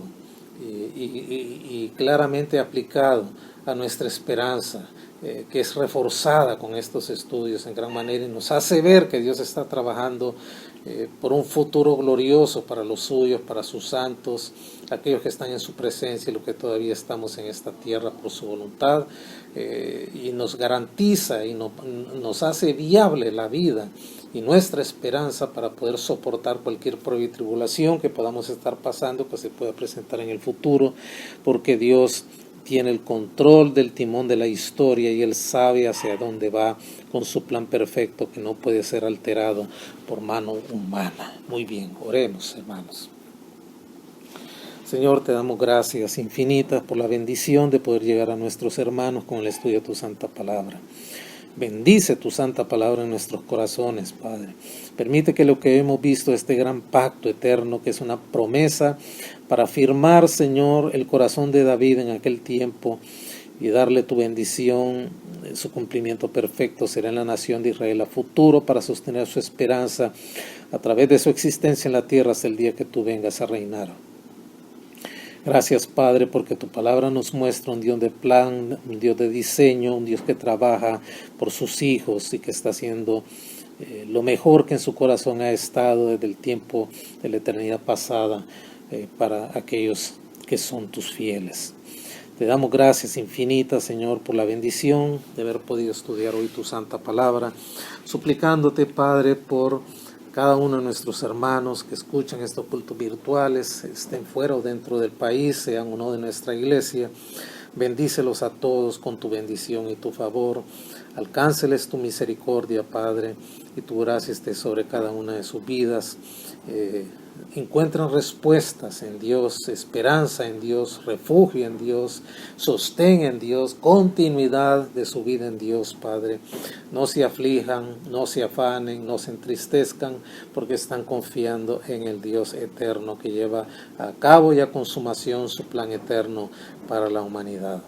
y claramente aplicado a nuestra esperanza, que es reforzada con estos estudios en gran manera y nos hace ver que Dios está trabajando por un futuro glorioso para los suyos, para sus santos, aquellos que están en su presencia y los que todavía estamos en esta tierra por su voluntad, y nos garantiza y nos hace viable la vida y nuestra esperanza para poder soportar cualquier prueba y tribulación que podamos estar pasando, que se pueda presentar en el futuro, porque Dios tiene el control del timón de la historia y Él sabe hacia dónde va con su plan perfecto que no puede ser alterado por mano humana. Muy bien, oremos, hermanos. Señor, te damos gracias infinitas por la bendición de poder llegar a nuestros hermanos con el estudio de tu santa palabra. Bendice tu santa palabra en nuestros corazones, Padre. Permite que lo que hemos visto, este gran pacto eterno, que es una promesa para afirmar, Señor, el corazón de David en aquel tiempo y darle tu bendición, su cumplimiento perfecto será en la nación de Israel a futuro para sostener su esperanza a través de su existencia en la tierra hasta el día que tú vengas a reinar. Gracias, Padre, porque tu palabra nos muestra un Dios de plan, un Dios de diseño, un Dios que trabaja por sus hijos y que está haciendo lo mejor que en su corazón ha estado desde el tiempo de la eternidad pasada para aquellos que son tus fieles. Te damos gracias infinitas, Señor, por la bendición de haber podido estudiar hoy tu santa palabra, suplicándote, Padre, por cada uno de nuestros hermanos que escuchan estos cultos virtuales, estén fuera o dentro del país, sean o no de nuestra iglesia. Bendícelos a todos con tu bendición y tu favor. Alcánceles tu misericordia, Padre, y tu gracia esté sobre cada una de sus vidas. Encuentran respuestas en Dios, esperanza en Dios, refugio en Dios, sostén en Dios, continuidad de su vida en Dios, Padre. No se aflijan, no se afanen, no se entristezcan, porque están confiando en el Dios eterno que lleva a cabo y a consumación su plan eterno para la humanidad.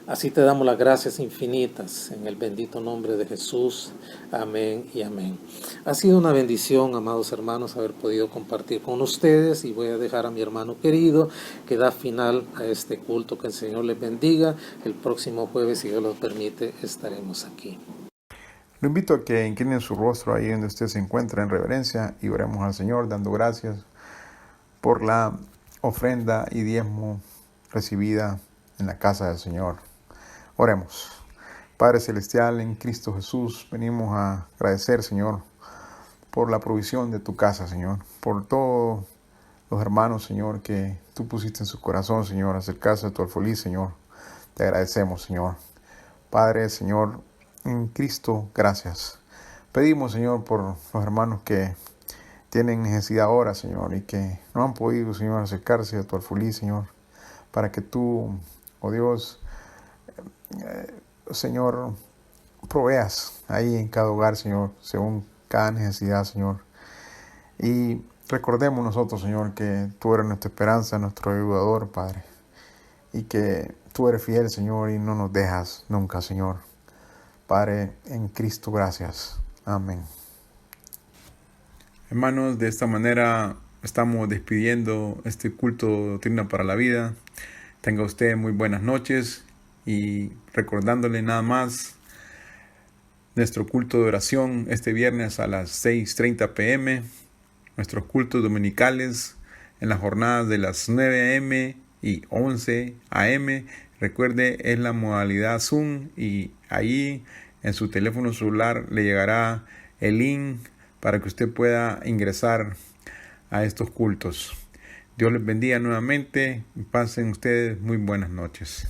Así te damos las gracias infinitas en el bendito nombre de Jesús. Amén y amén. Ha sido una bendición, amados hermanos, haber podido compartir con ustedes, y voy a dejar a mi hermano querido que da final a este culto. Que el Señor les bendiga. El próximo jueves, si Dios lo permite, estaremos aquí. Lo invito a que inclinen su rostro ahí donde usted se encuentra en reverencia y oremos al Señor dando gracias por la ofrenda y diezmo recibida en la casa del Señor. Oremos. Padre Celestial, en Cristo Jesús, venimos a agradecer, Señor, por la provisión de tu casa, Señor, por todos los hermanos, Señor, que tú pusiste en su corazón, Señor, acercarse a tu alfolí, Señor. Te agradecemos, Señor. Padre, Señor, en Cristo, gracias. Pedimos, Señor, por los hermanos que tienen necesidad ahora, Señor, y que no han podido, Señor, acercarse a tu alfolí, Señor, para que tú, oh Dios, Señor, proveas ahí en cada hogar, Señor, según cada necesidad, Señor. Y recordemos nosotros, Señor, que tú eres nuestra esperanza, nuestro ayudador, Padre, y que tú eres fiel, Señor, y no nos dejas nunca, Señor. Padre, en Cristo, gracias. Amén. Hermanos, de esta manera estamos despidiendo este culto de Doctrina para la Vida. Tenga usted muy buenas noches y recordándole nada más nuestro culto de oración este viernes a las 6:30 p.m. Nuestros cultos dominicales en las jornadas de las 9 a.m. y 11 a.m. Recuerde, es la modalidad Zoom y ahí en su teléfono celular le llegará el link para que usted pueda ingresar a estos cultos. Dios les bendiga nuevamente y pasen ustedes muy buenas noches.